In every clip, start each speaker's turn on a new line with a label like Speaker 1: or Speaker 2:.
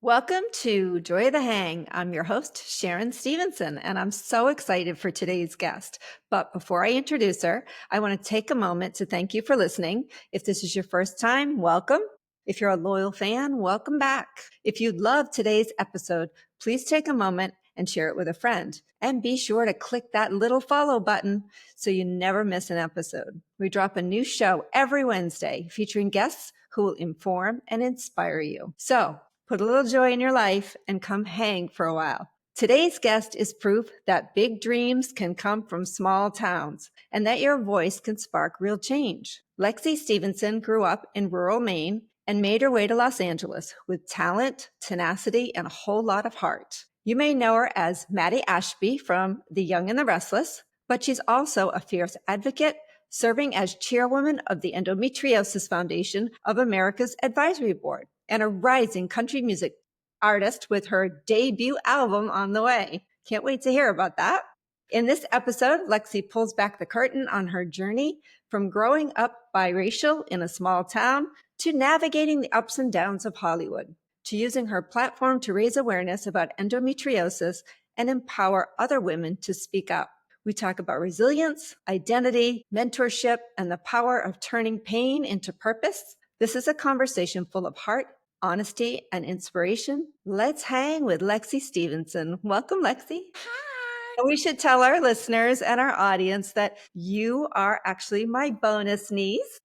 Speaker 1: Welcome to Joy of the Hang. I'm your host, Sharon Stevenson, and I'm so excited for today's guest. But before I introduce her, I want to take a moment to thank you for listening. If this is your first time, welcome. If you're a loyal fan, welcome back. If you love today's episode, please take a moment and share it with a friend. And be sure to click that little follow button so you never miss an episode. We drop a new show every Wednesday featuring guests who will inform and inspire you. So, put a little joy in your life and come hang for a while. Today's guest is proof that big dreams can come from small towns and that your voice can spark real change. Lexie Stevenson grew up in rural Maine and made her way to Los Angeles with talent, tenacity, and a whole lot of heart. You may know her as Maddie Ashby from The Young and the Restless, but she's also a fierce advocate, serving as chairwoman of the Endometriosis Foundation of America's Advisory Board, and a rising country music artist with her debut album on the way. Can't wait to hear about that. In this episode, Lexie pulls back the curtain on her journey from growing up biracial in a small town to navigating the ups and downs of Hollywood, to using her platform to raise awareness about endometriosis and empower other women to speak up. We talk about resilience, identity, mentorship, and the power of turning pain into purpose. This is a conversation full of heart, honesty, and inspiration. Let's hang with Lexie Stevenson. Welcome, Lexie.
Speaker 2: Hi.
Speaker 1: We should tell our listeners and our audience that you are actually my bonus niece.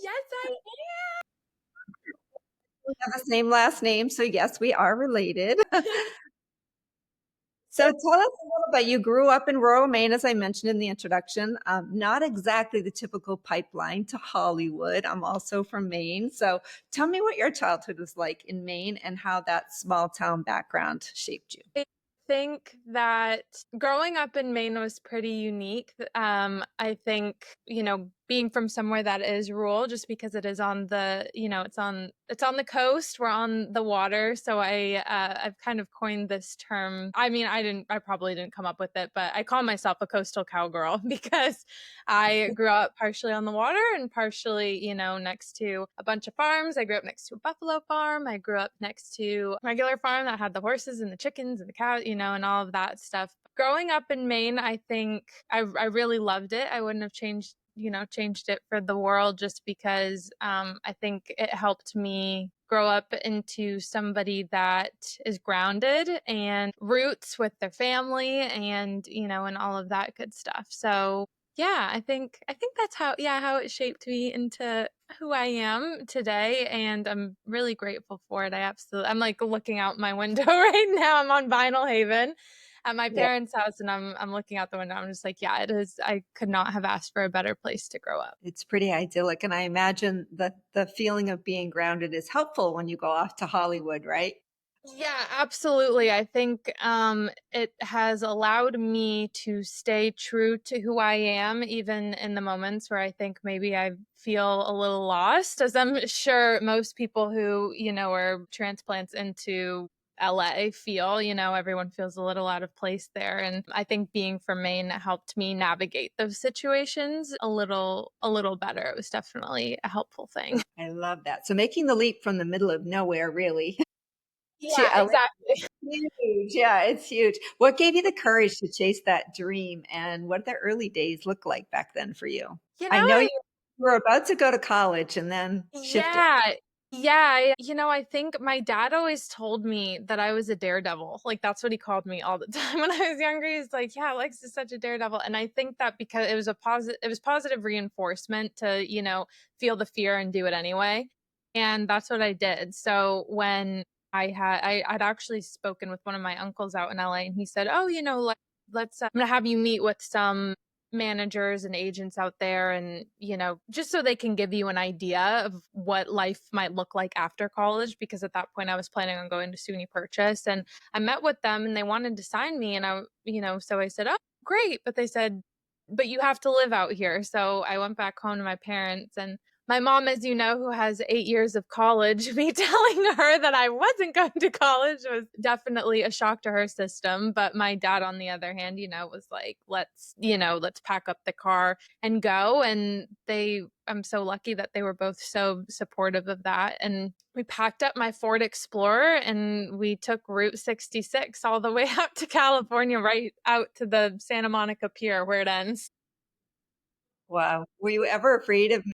Speaker 2: Yes, I
Speaker 1: We have the same last name, so yes, we are related.
Speaker 2: am.
Speaker 1: So tell us a little bit. You grew up in rural Maine, as I mentioned in the introduction. Not exactly the typical pipeline to Hollywood. I'm also from Maine. So tell me what your childhood was like in Maine and how that small town background shaped you.
Speaker 2: I think that growing up in Maine was pretty unique. I think, being from somewhere that is rural, just because it is on the, it's on the coast, we're on the water. So I've kind of coined this term. I mean, I probably didn't come up with it, but I call myself a coastal cowgirl because I grew up partially on the water and partially, next to a bunch of farms. I grew up next to a buffalo farm. I grew up next to a regular farm that had the horses and the chickens and the cows, and all of that stuff. Growing up in Maine, I think I really loved it. I wouldn't have changed it for the world, just because I think it helped me grow up into somebody that is grounded and roots with their family and, and all of that good stuff. So yeah, I think that's how it shaped me into who I am today, and I'm really grateful for it. I'm like looking out my window right now. I'm on Vinyl Haven at my
Speaker 1: Yeah.
Speaker 2: parents' house, and I'm looking out the window. I'm just like, yeah, it is. I could not have asked for a better place to grow up.
Speaker 1: It's pretty idyllic. And I imagine that the feeling of being grounded is helpful when you go off to Hollywood, right?
Speaker 2: Yeah, absolutely. I think it has allowed me to stay true to who I am, even in the moments where I think maybe I feel a little lost, as I'm sure most people who, are transplants into LA feel, everyone feels a little out of place there. And I think being from Maine helped me navigate those situations a little better. It was definitely a helpful thing.
Speaker 1: I love that. So making the leap from the middle of nowhere, really, to
Speaker 2: Yeah,
Speaker 1: LA.
Speaker 2: exactly.
Speaker 1: Huge. Yeah, it's huge. What gave you the courage to chase that dream, and what did the early days look like back then for you?
Speaker 2: You
Speaker 1: I
Speaker 2: know,
Speaker 1: know you were about to go to college and then shifted.
Speaker 2: Yeah. Yeah. I think my dad always told me that I was a daredevil. Like, that's what he called me all the time when I was younger. He's like, yeah, Lex is such a daredevil. And I think that because it was positive reinforcement to, feel the fear and do it anyway. And that's what I did. So when I'd actually spoken with one of my uncles out in LA, and he said, oh, I'm going to have you meet with some managers and agents out there, and just so they can give you an idea of what life might look like after college, because at that point I was planning on going to SUNY Purchase. And I met with them and they wanted to sign me, and so I said, oh great, but they said, but you have to live out here. So I went back home to my parents, and my mom, as you know, who has 8 years of college, me telling her that I wasn't going to college was definitely a shock to her system. But my dad, on the other hand, was like, let's pack up the car and go. And I'm so lucky that they were both so supportive of that. And we packed up my Ford Explorer and we took Route 66 all the way out to California, right out to the Santa Monica Pier where it ends.
Speaker 1: Wow. Were you ever afraid of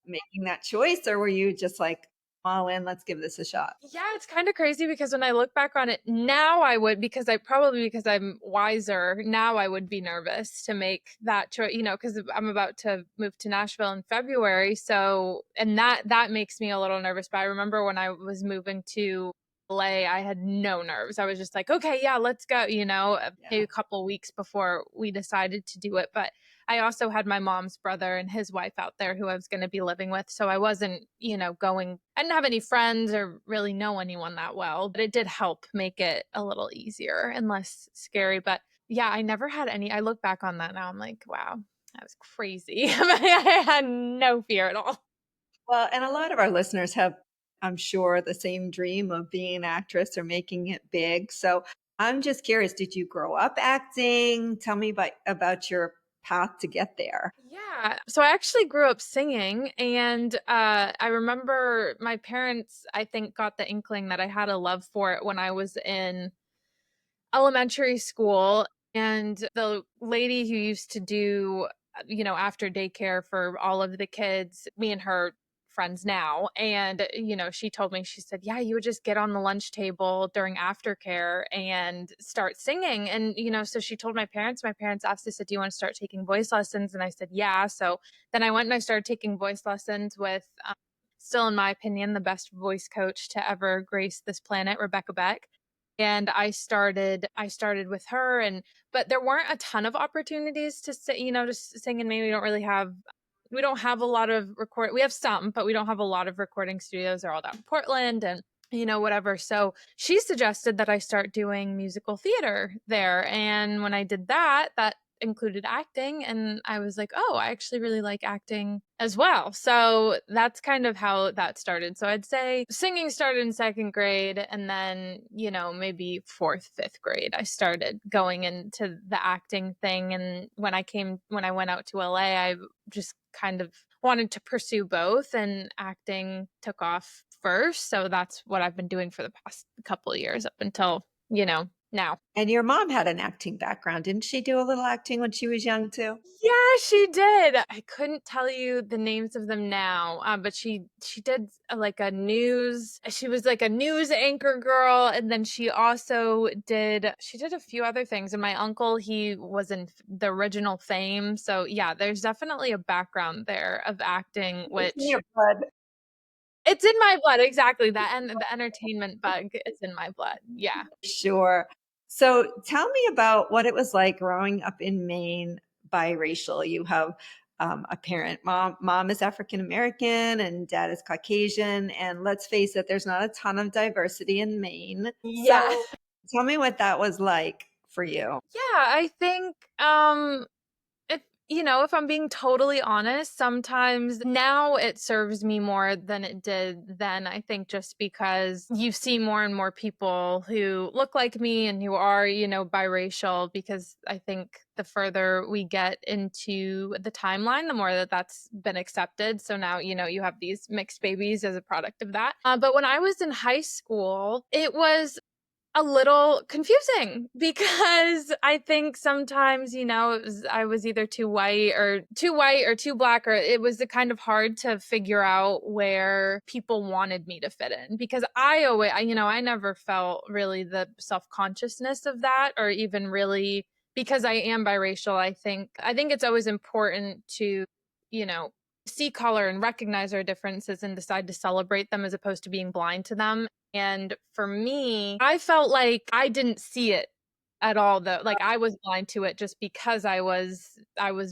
Speaker 1: making that choice, or were you just like, all in, let's give this a shot?
Speaker 2: Yeah, it's kind of crazy because when I look back on it now, I would, because I'm wiser, now I would be nervous to make that choice, because I'm about to move to Nashville in February. So, and that makes me a little nervous. But I remember when I was moving to LA, I had no nerves. I was just like, okay, yeah, let's go, maybe
Speaker 1: Yeah.
Speaker 2: a couple weeks before we decided to do it. But I also had my mom's brother and his wife out there who I was going to be living with. So I wasn't, going, I didn't have any friends or really know anyone that well, but it did help make it a little easier and less scary. But yeah, I never had I look back on that now, I'm like, wow, that was crazy. I had no fear at all.
Speaker 1: Well, and a lot of our listeners have, I'm sure, the same dream of being an actress or making it big. So I'm just curious, did you grow up acting? Tell me about your path to get there.
Speaker 2: Yeah. So I actually grew up singing, and I remember my parents, I think, got the inkling that I had a love for it when I was in elementary school. And the lady who used to do, after daycare for all of the kids, me and her friends now. And, she told me, she said, yeah, you would just get on the lunch table during aftercare and start singing. And, so she told my parents asked, they said, do you want to start taking voice lessons? And I said, yeah. So then I went and I started taking voice lessons with, still in my opinion, the best voice coach to ever grace this planet, Rebecca Beck. And I started with her, but there weren't a ton of opportunities to sing, to sing. And maybe we don't have a lot of we have some, but we don't have a lot of recording studios. They're all down in Portland and whatever. So she suggested that I start doing musical theater there. And when I did that, that included acting. And I was like, oh, I actually really like acting as well. So that's kind of how that started. So I'd say singing started in second grade. And then, maybe fourth, fifth grade, I started going into the acting thing. And when I went out to LA, I just kind of wanted to pursue both, and acting took off first. So that's what I've been doing for the past couple of years up until, now.
Speaker 1: And your mom had an acting background. Didn't she do a little acting when she was young too?
Speaker 2: Yeah, she did. I couldn't tell you the names of them now, but she did like a news. She was like a news anchor girl, and then she did a few other things. And my uncle, he was in the original Fame, so yeah, there's definitely a background there of acting,
Speaker 1: It's in
Speaker 2: which
Speaker 1: your blood.
Speaker 2: it's in my blood. Exactly, that, and the entertainment bug is in my blood. Yeah.
Speaker 1: Sure. So tell me about what it was like growing up in Maine, biracial. You have a parent, mom is African American and dad is Caucasian. And let's face it, there's not a ton of diversity in Maine.
Speaker 2: Yeah.
Speaker 1: So tell me what that was like for you.
Speaker 2: Yeah, I think if if I'm being totally honest, sometimes now it serves me more than it did then. I think just because you see more and more people who look like me and who are, biracial, because I think the further we get into the timeline, the more that that's been accepted. So now, you have these mixed babies as a product of that. But when I was in high school, it was a little confusing because I think sometimes, I was either too black, or it was kind of hard to figure out where people wanted me to fit in, because I never felt really the self-consciousness of that, or even really, because I am biracial. I think it's always important to, you know, see color and recognize our differences and decide to celebrate them as opposed to being blind to them. And for me, I felt like I didn't see it at all, though. Like I was blind to it just because I was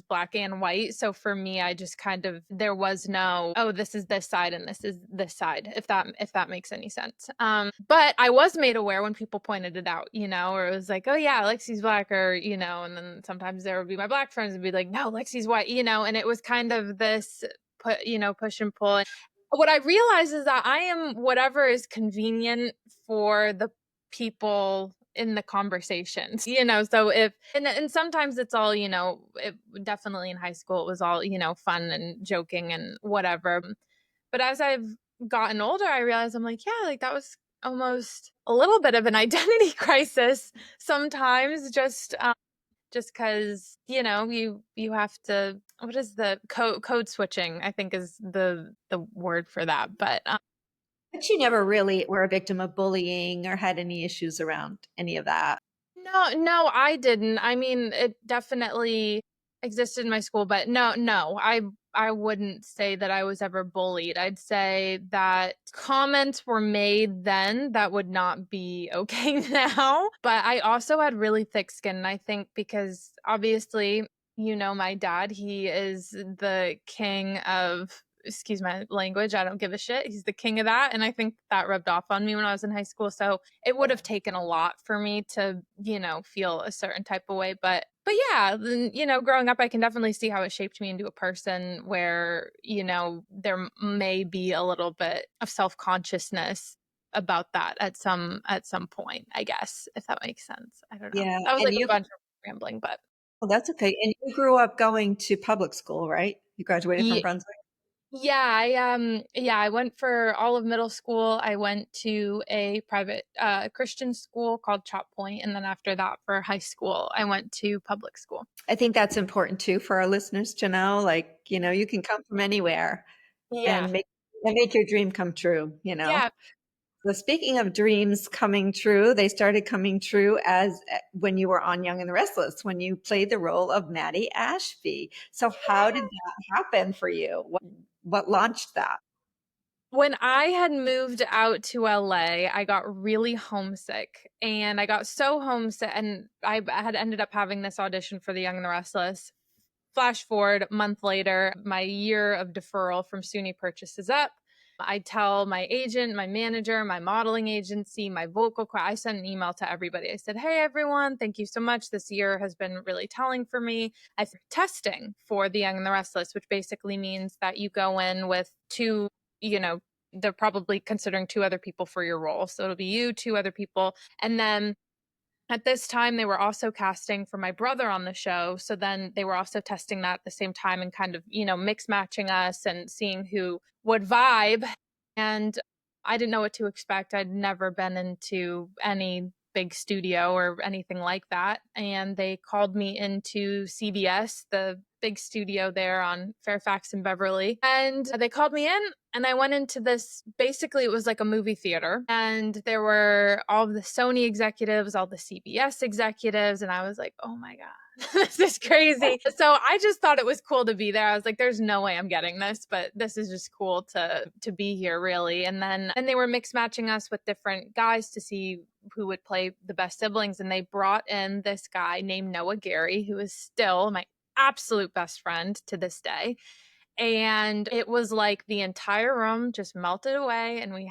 Speaker 2: black and white. So for me, I just kind of, there was no, oh, this is this side and this is this side, if that makes any sense. But I was made aware when people pointed it out, or it was like, oh yeah, Lexie's black, or and then sometimes there would be my black friends would be like, no, Lexie's white, and it was kind of this push and pull. What I realize is that I am whatever is convenient for the people in the conversations, so if, and sometimes it's all, definitely in high school, it was all, fun and joking and whatever. But as I've gotten older, I realized I'm like, yeah, like that was almost a little bit of an identity crisis sometimes, just because you have to, what is the code switching, I think is the word for that.
Speaker 1: But you never really were a victim of bullying or had any issues around any of that.
Speaker 2: No, I didn't. I mean, it definitely existed in my school, but no, I wouldn't say that I was ever bullied. I'd say that comments were made then that would not be okay now. But I also had really thick skin, and I think because obviously, my dad, he is the king of, excuse my language, I don't give a shit. He's the king of that. And I think that rubbed off on me when I was in high school. So it would have taken a lot for me to, feel a certain type of way. But yeah, then, growing up, I can definitely see how it shaped me into a person where, there may be a little bit of self-consciousness about that at some point, I guess, if that makes sense. I don't know.
Speaker 1: Yeah.
Speaker 2: That was
Speaker 1: And
Speaker 2: like a
Speaker 1: you,
Speaker 2: bunch of rambling, but
Speaker 1: well, that's okay. And you grew up going to public school, right? You graduated from
Speaker 2: yeah.
Speaker 1: Brunswick.
Speaker 2: I went for all of middle school. I went to a private Christian school called Chop Point, and then after that for high school, I went to public school.
Speaker 1: I think that's important too for our listeners to know. Like, you can come from anywhere
Speaker 2: Yeah.
Speaker 1: and make your dream come true.
Speaker 2: Yeah.
Speaker 1: So speaking of dreams coming true, they started coming true as when you were on Young and the Restless, when you played the role of Maddie Ashby. So how did that happen for you? What launched that?
Speaker 2: When I had moved out to LA, I got really homesick, and I got so homesick, and I had ended up having this audition for The Young and the Restless. Flash forward a month later, my year of deferral from SUNY purchase is up. I tell my agent, my manager, my modeling agency, my I sent an email to everybody. I said, hey, everyone, thank you so much. This year has been really telling for me. I testing for The Young and the Restless, which basically means that you go in with two, you know, they're probably considering two other people for your role. So it'll be you, two other people. And then at this time, they were also casting for my brother on the show. So then they were also testing that at the same time and kind of, mix matching us and seeing who would vibe. And I didn't know what to expect. I'd never been into any big studio or anything like that. And they called me into CBS, the big studio there on Fairfax and Beverly. And they called me in, and I went into this, basically it was like a movie theater, and there were all the Sony executives, all the CBS executives, and I was like, oh my God, this is crazy. So I just thought it was cool to be there. I was like, there's no way I'm getting this, but this is just cool to be here, really. And they were mix matching us with different guys to see who would play the best siblings, and they brought in this guy named Noah Gary, who is still my absolute best friend to this day. And it was like the entire room just melted away, and we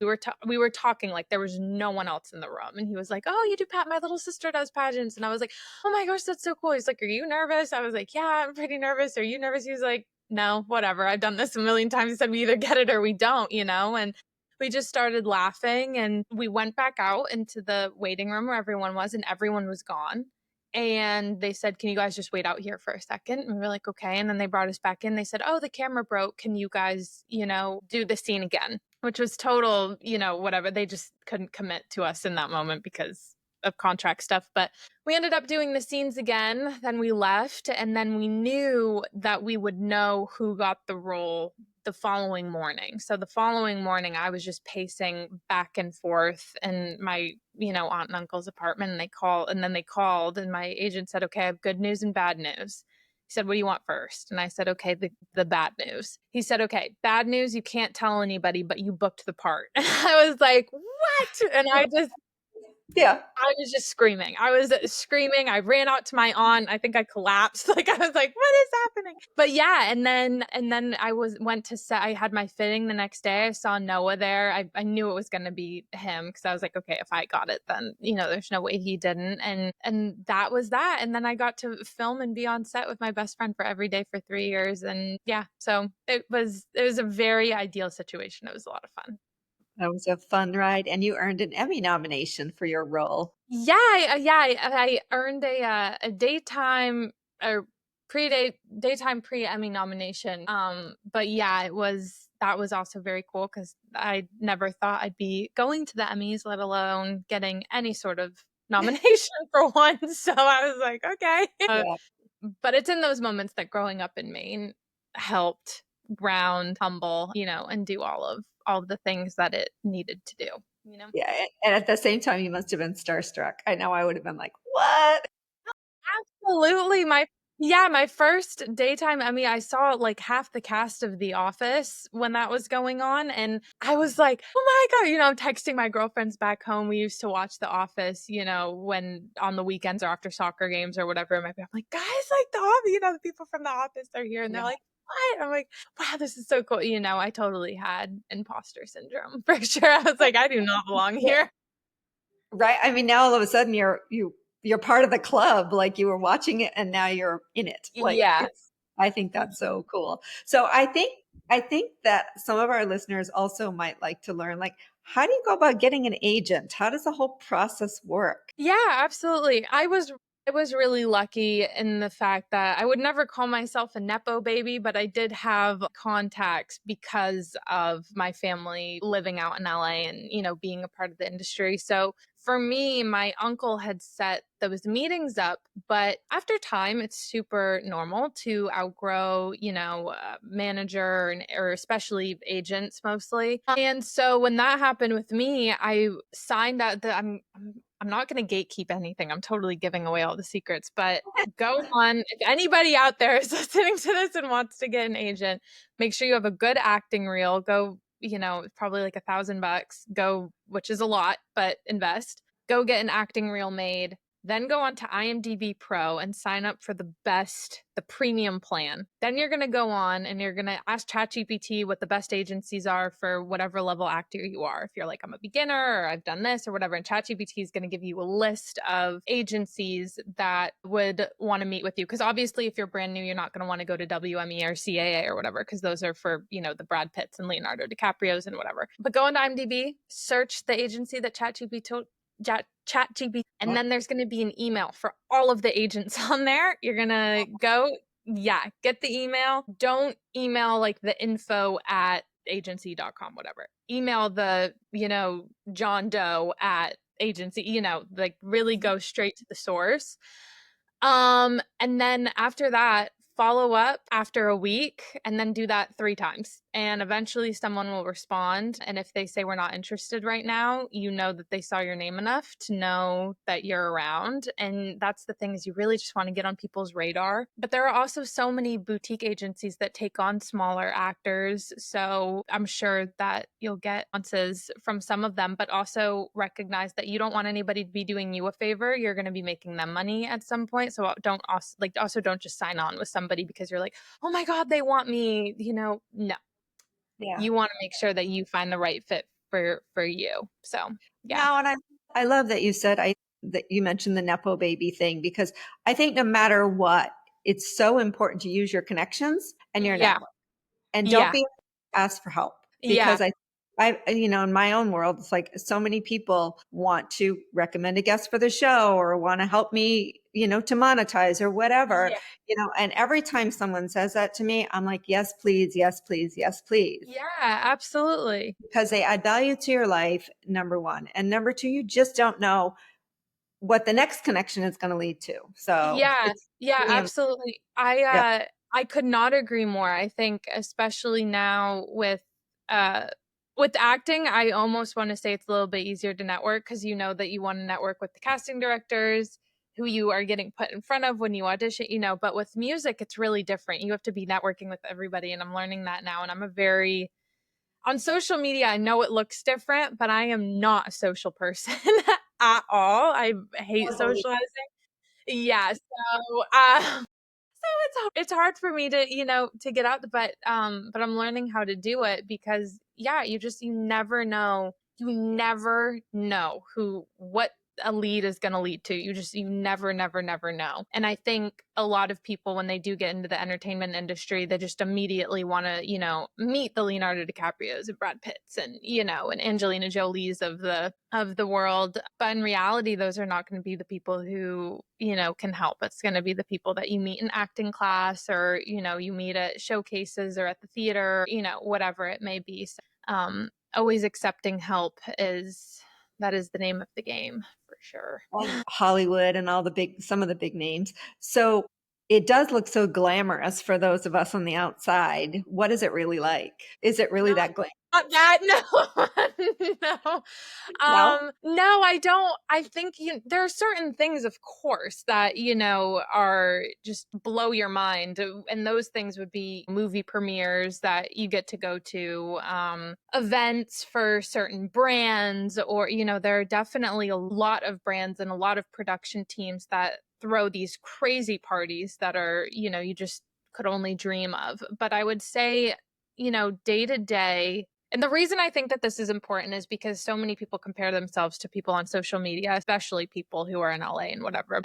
Speaker 2: were talking like there was no one else in the room. And he was like, oh, you do my little sister does pageants. And I was like, oh my gosh, that's so cool. He's like, are you nervous? I was like, yeah, I'm pretty nervous. Are you nervous? He was like, no, whatever, I've done this a million times. He said, we either get it or we don't. And we just started laughing, and we went back out into the waiting room where everyone was, and everyone was gone. And they said, can you guys just wait out here for a second? And we were like, okay. And then they brought us back in. They said, oh, the camera broke. Can you guys, do the scene again? Which was total, whatever. They just couldn't commit to us in that moment because of contract stuff. But we ended up doing the scenes again. Then we left. And then we knew that we would know who got the role the following morning. So the following morning, I was just pacing back and forth in my, aunt and uncle's apartment. And then they called, and my agent said, okay, I have good news and bad news. He said, what do you want first? And I said, okay, the bad news. He said, okay, bad news, you can't tell anybody, but you booked the part. And I was like, what? And
Speaker 1: Yeah.
Speaker 2: I was just screaming. I was screaming. I ran out to my aunt. I think I collapsed. Like I was like, "What is happening?" But yeah, and then went to set. I had my fitting the next day. I saw Noah there. I knew it was going to be him because I was like, "Okay, if I got it, then there's no way he didn't." And that was that. And then I got to film and be on set with my best friend for every day for 3 years. And yeah, so it was a very ideal situation. It was a lot of fun.
Speaker 1: That was a fun ride, and you earned an Emmy nomination for your role.
Speaker 2: Yeah, I earned a daytime or daytime pre-Emmy nomination. But yeah, that was also very cool because I never thought I'd be going to the Emmys, let alone getting any sort of nomination for one. So I was like, okay.
Speaker 1: Yeah.
Speaker 2: But it's in those moments that growing up in Maine helped ground, humble, and do all of the things that it needed to do.
Speaker 1: Yeah. And at the same time, you must have been starstruck. I know I would have been like, what?
Speaker 2: Absolutely. My first daytime Emmy, I saw like half the cast of The Office when that was going on. And I was like, oh my God, I'm texting my girlfriends back home. We used to watch The Office, when on the weekends or after soccer games or whatever it might be. I'm like, guys, like The Office, the people from The Office are here. And they're
Speaker 1: Yeah.
Speaker 2: like, what? I'm like, wow, this is so cool. I totally had imposter syndrome for sure. I was like, I do not belong
Speaker 1: Yeah.
Speaker 2: here.
Speaker 1: Right. I mean, now all of a sudden you're part of the club, like you were watching it and now you're in it. Like
Speaker 2: Yeah.
Speaker 1: I think that's so cool. So I think that some of our listeners also might like to learn, like, how do you go about getting an agent? How does the whole process work?
Speaker 2: Yeah, absolutely. I was really lucky in the fact that I would never call myself a nepo baby, but I did have contacts because of my family living out in LA and, being a part of the industry. So for me, my uncle had set those meetings up, but after time, it's super normal to outgrow, manager or especially agents mostly. And so when that happened with me, I signed out that I'm not going to gatekeep anything. I'm totally giving away all the secrets, but go on. If anybody out there is listening to this and wants to get an agent, make sure you have a good acting reel. Go, probably like $1,000. Go, which is a lot, but invest. Go get an acting reel made. Then go on to IMDb Pro and sign up for the premium plan. Then you're going to go on and you're going to ask ChatGPT what the best agencies are for whatever level actor you are. If you're like, I'm a beginner or I've done this or whatever, and ChatGPT is going to give you a list of agencies that would want to meet with you. Because obviously, if you're brand new, you're not going to want to go to WME or CAA or whatever, because those are for, the Brad Pitts and Leonardo DiCaprio's and whatever. But go into IMDb, search the agency that ChatGPT, and then there's going to be an email for all of the agents on there. You're going to go, yeah, get the email. Don't email like the info at agency.com, whatever. Email the, John Doe at agency, like really go straight to the source. And then after that, follow up after a week and then do that 3 times. And eventually someone will respond. And if they say we're not interested right now, that they saw your name enough to know that you're around. And that's the thing, is you really just want to get on people's radar. But there are also so many boutique agencies that take on smaller actors. So I'm sure that you'll get answers from some of them, but also recognize that you don't want anybody to be doing you a favor. You're going to be making them money at some point. So also don't just sign on with somebody because you're like, oh my God, they want me, no.
Speaker 1: Yeah.
Speaker 2: You want to make sure that you find the right fit for you. So yeah.
Speaker 1: No, and I love that you said that you mentioned the Nepo baby thing, because I think no matter what, it's so important to use your connections and your
Speaker 2: Yeah.
Speaker 1: network. And don't
Speaker 2: Yeah.
Speaker 1: be asked for help,
Speaker 2: Yeah.
Speaker 1: because in my own world, it's like so many people want to recommend a guest for the show or want to help me, to monetize or whatever,
Speaker 2: Yeah.
Speaker 1: and every time someone says that to me, I'm like, yes, please, yes, please, yes, please,
Speaker 2: Yeah, absolutely.
Speaker 1: because they add value to your life, number one. And number two, you just don't know what the next connection is going to lead to. So
Speaker 2: Yeah.
Speaker 1: it's
Speaker 2: Yeah,
Speaker 1: really,
Speaker 2: absolutely.
Speaker 1: yeah,
Speaker 2: I could not agree more. I think especially now uh with acting, I almost want to say it's a little bit easier to network because you know that you want to network with the casting directors who you are getting put in front of when you audition, but with music it's really different. You have to be networking with everybody, and I'm learning that now, and on social media, I know it looks different, but I am not a social person at all. I hate
Speaker 1: I believe
Speaker 2: socializing. Yeah, so, so it's hard for me to, to get out, but I'm learning how to do it because yeah, you never know. You never know what a lead is going to lead to. You never know. And I think a lot of people when they do get into the entertainment industry, they just immediately want to, meet the Leonardo DiCaprios and Brad Pitts and, and Angelina Jolie's of the world. But in reality, those are not going to be the people who, can help. It's going to be the people that you meet in acting class or, you meet at showcases or at the theater, whatever it may be. So, always accepting help that is the name of the game for sure.
Speaker 1: Hollywood and some of the big names. So it does look so glamorous for those of us on the outside. What is it really like? Is it really that glamorous?
Speaker 2: Not that, no. No.
Speaker 1: No?
Speaker 2: No, I don't. I think there are certain things, of course, that, are just blow your mind. And those things would be movie premieres that you get to go to, events for certain brands, or, there are definitely a lot of brands and a lot of production teams that throw these crazy parties that are, you just could only dream of. But I would say, day to day, and the reason I think that this is important is because so many people compare themselves to people on social media, especially people who are in LA and whatever.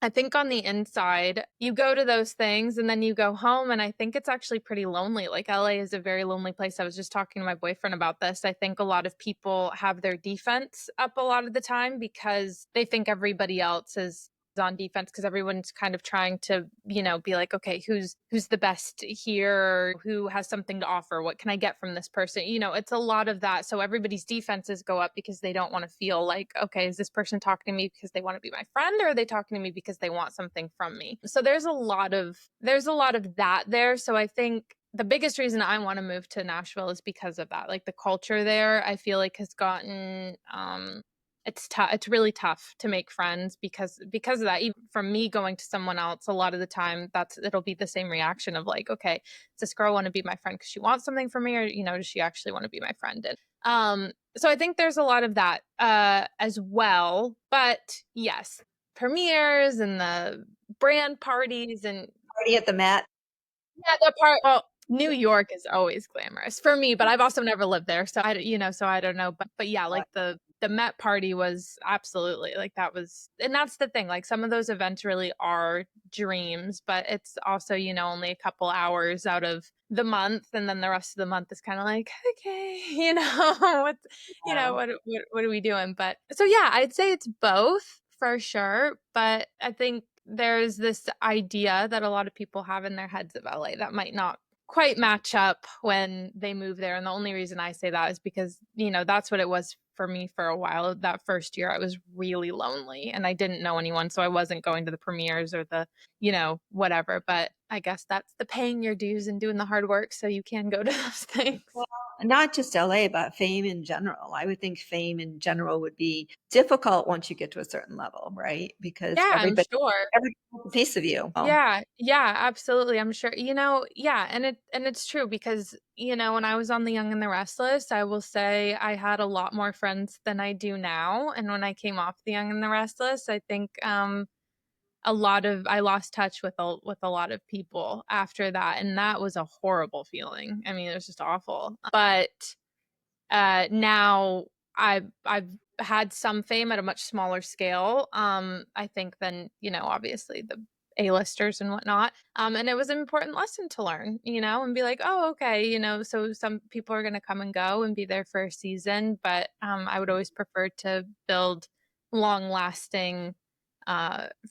Speaker 2: I think on the inside, you go to those things and then you go home, and I think it's actually pretty lonely. Like LA is a very lonely place. I was just talking to my boyfriend about this. I think a lot of people have their defense up a lot of the time because they think everybody else is on defense because everyone's kind of trying to, be like, okay, who's the best here? Who has something to offer? What can I get from this person? It's a lot of that. So everybody's defenses go up because they don't want to feel like, okay, is this person talking to me because they want to be my friend, or are they talking to me because they want something from me? So there's a lot of that there. So I think the biggest reason I want to move to Nashville is because of that. Like the culture there, I feel like has gotten it's tough. It's really tough to make friends because of that. Even from me going to someone else, a lot of the time it'll be the same reaction of like, okay, does this girl want to be my friend because she wants something from me, or does she actually want to be my friend? And so I think there's a lot of that as well. But yes, premieres and the brand parties and
Speaker 1: Party at the Met?
Speaker 2: yeah, the part. Well, New York is always glamorous for me, but I've also never lived there, so so I don't know. But yeah, like the Met party was absolutely like that was, and that's the thing. Like some of those events really are dreams, but it's also only a couple hours out of the month, and then the rest of the month is kind of like okay, what
Speaker 1: Wow.
Speaker 2: what are we doing? But so yeah, I'd say it's both for sure, but I think there's this idea that a lot of people have in their heads of LA that might not quite match up when they move there. And the only reason I say that is because, that's what it was for me for a while. That first year, I was really lonely and I didn't know anyone. So I wasn't going to the premieres or the, whatever. But I guess that's the paying your dues and doing the hard work so you can go to those things.
Speaker 1: Well, not just LA, but fame in general. I would think fame in general would be difficult once you get to a certain level, right? Because
Speaker 2: Yeah, I'm sure.
Speaker 1: everybody wants a piece of you. Oh,
Speaker 2: Yeah, yeah, absolutely. I'm sure, yeah, and it's true because, when I was on The Young and the Restless, I will say I had a lot more friends than I do now. And when I came off The Young and the Restless, I think I lost touch with a lot of people after that, and that was a horrible feeling. I mean, it was just awful. But now I've had some fame at a much smaller scale. I think than, obviously the A-listers and whatnot. And it was an important lesson to learn, and be like, oh, okay, so some people are gonna come and go and be there for a season, but I would always prefer to build long lasting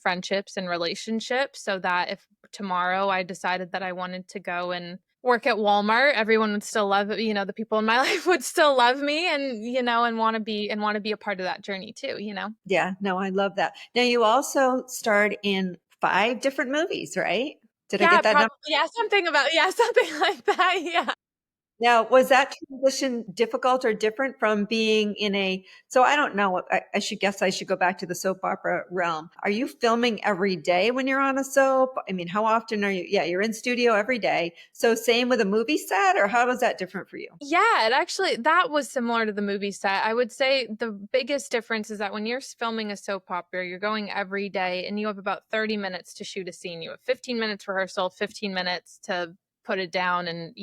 Speaker 2: friendships and relationships so that if tomorrow I decided that I wanted to go and work at Walmart, everyone would still love it. The people in my life would still love me and, and want to be a part of that journey too.
Speaker 1: yeah. No, I love that. Now, you also starred in 5 different movies, right? Did I
Speaker 2: Yeah,
Speaker 1: get that
Speaker 2: probably.
Speaker 1: number?
Speaker 2: Yeah, something like that. Yeah.
Speaker 1: Now, was that transition difficult or different from being in a, so I don't know, I should guess I should go back to the soap opera realm. Are you filming every day when you're on a soap? I mean, how often are you? Yeah, you're in studio every day. So same with a movie set, or how was that different for you?
Speaker 2: Yeah, it actually, that was similar to the movie set. I would say the biggest difference is that when you're filming a soap opera, you're going every day and you have about 30 minutes to shoot a scene. You have 15 minutes rehearsal, 15 minutes to put it down and,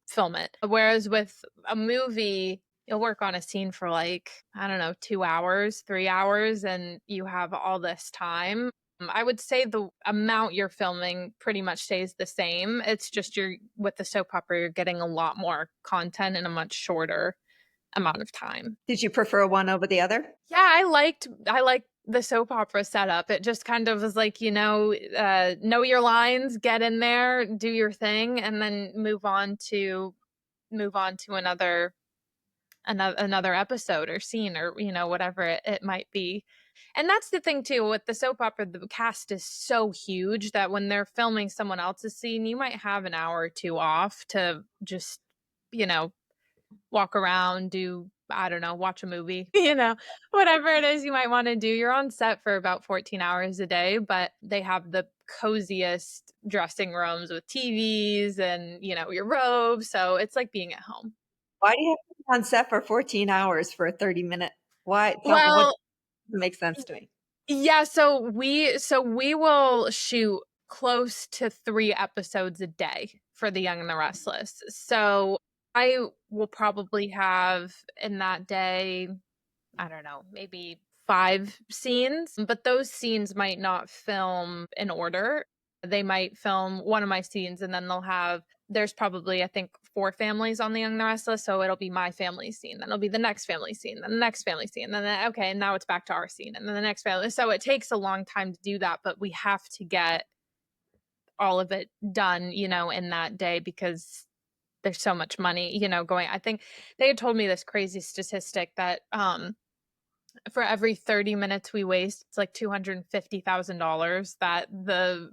Speaker 2: film it. Whereas with a movie, you'll work on a scene for like, I don't know, 2 hours, 3 hours, and you have all this time. I would say the amount you're filming pretty much stays the same. It's just you're with the soap opera, you're getting a lot more content in a much shorter amount of time.
Speaker 1: Did you prefer one over the other?
Speaker 2: Yeah, I liked the soap opera setup. It just kind of was like, know your lines, get in there, do your thing, and then move on to another episode or scene or whatever it might be. And that's the thing too with the soap opera, the cast is so huge that when they're filming someone else's scene, you might have an hour or two off to just you know walk around, do, I don't know, watch a movie, whatever it is you might want to do. You're on set for about 14 hours a day, but they have the coziest dressing rooms with TVs and your robes, so it's like being at home.
Speaker 1: Why do you have to be on set for 14 hours for a 30-minute? Why? What
Speaker 2: Well,
Speaker 1: doesn't make sense to me?
Speaker 2: yeah, so we will shoot close to 3 episodes a day for The Young and the Restless. So I will probably have in that day, I don't know, maybe 5 scenes, but those scenes might not film in order. They might film one of my scenes and then there's probably, I think, 4 families on The Young and the Restless. So it'll be my family scene, then it'll be the next family scene, then the next family scene, okay, and now it's back to our scene, and then the next family. So it takes a long time to do that, but we have to get all of it done, in that day because there's so much money, going. I think they had told me this crazy statistic that for every 30 minutes we waste, it's like $250,000 that the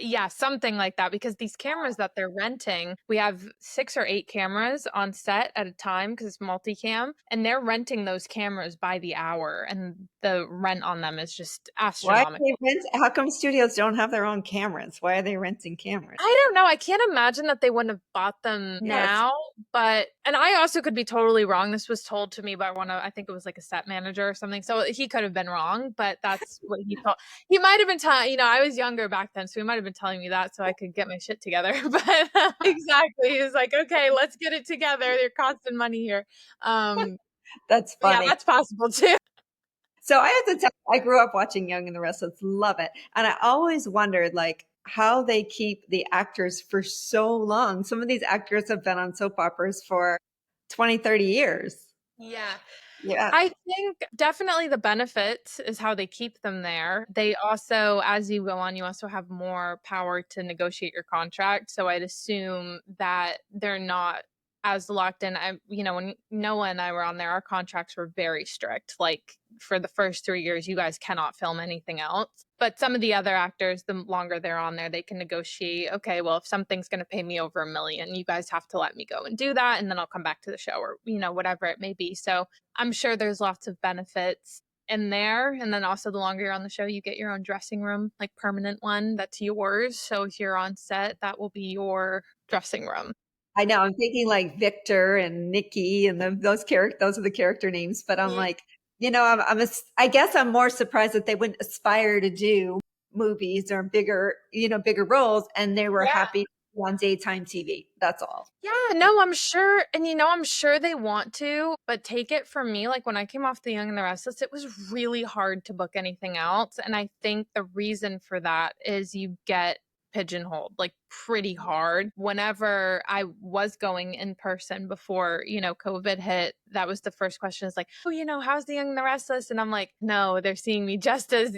Speaker 2: yeah, something like that, because these cameras that they're renting, we have 6 or 8 cameras on set at a time because it's multicam, and they're renting those cameras by the hour, and the rent on them is just
Speaker 1: Why do
Speaker 2: astronomical.
Speaker 1: they rent? How come studios don't have their own cameras? Why are they renting cameras?
Speaker 2: I don't know. I can't imagine that they wouldn't have bought them
Speaker 1: Yes.
Speaker 2: now, and I also could be totally wrong. This was told to me by I think it was like a set manager or something. So he could have been wrong, but that's what he told. He might have been telling, I was younger back then, so he might have been telling me that so I could get my shit together. But exactly. He was like, okay, let's get it together. They're costing money here.
Speaker 1: That's
Speaker 2: But yeah,
Speaker 1: funny.
Speaker 2: that's possible too.
Speaker 1: So I have to tell you, I grew up watching Young and the Restless, love it. And I always wondered like how they keep the actors for so long. Some of these actors have been on soap operas for 20, 30 years.
Speaker 2: Yeah.
Speaker 1: Yeah.
Speaker 2: I think definitely the benefits is how they keep them there. They also, as you go on, you also have more power to negotiate your contract. So I'd assume that they're not as locked in. When Noah and I were on there, our contracts were very strict. Like for the first 3 years, you guys cannot film anything else. But some of the other actors, the longer they're on there, they can negotiate, okay, well, if something's going to pay me over $1 million, you guys have to let me go and do that. And then I'll come back to the show or, whatever it may be. So I'm sure there's lots of benefits in there. And then also the longer you're on the show, you get your own dressing room, like permanent one that's yours. So if you're on set, that will be your dressing room.
Speaker 1: I know. I'm thinking like Victor and Nikki and those are the character names. But I'm
Speaker 2: Yeah.
Speaker 1: like, I guess I'm more surprised that they wouldn't aspire to do movies or bigger roles, and they were
Speaker 2: Yeah.
Speaker 1: happy on daytime TV. That's all.
Speaker 2: Yeah, no, I'm sure. And I'm sure they want to, but take it from me. Like when I came off The Young and the Restless, it was really hard to book anything else. And I think the reason for that is you get pigeonholed like pretty hard. Whenever I was going in person before, COVID hit, that was the first question, is like, oh, how's The Young and the Restless? And I'm like, no, they're seeing me just as,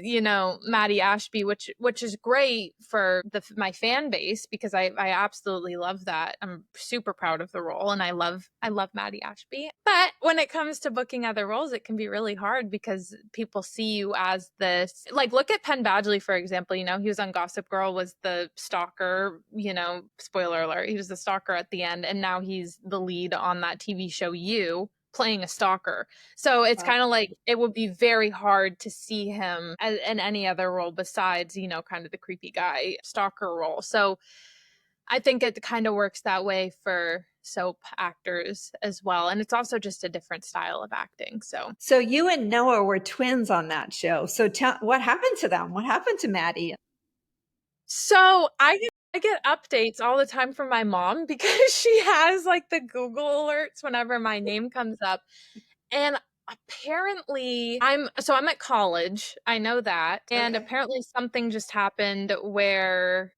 Speaker 2: Maddie Ashby, which is great for my fan base because I absolutely love that. I'm super proud of the role and I love Maddie Ashby. But when it comes to booking other roles, it can be really hard because people see you as this, like, look at Penn Badgley, for example. He was on Gossip Girl, was the stalker spoiler alert, he was the stalker at the end, and now he's the lead on that TV show You, playing a stalker. So it's kind of like it would be very hard to see him in any other role besides, kind of the creepy guy stalker role. So I think it kind of works that way for soap actors as well. And it's also just a different style of acting.
Speaker 1: So you and Noah were twins on that show. So what happened to them? What happened to Maddie?
Speaker 2: So I get updates all the time from my mom because she has like the Google alerts whenever my name comes up. And apparently I'm at college. I know that. And apparently something just happened where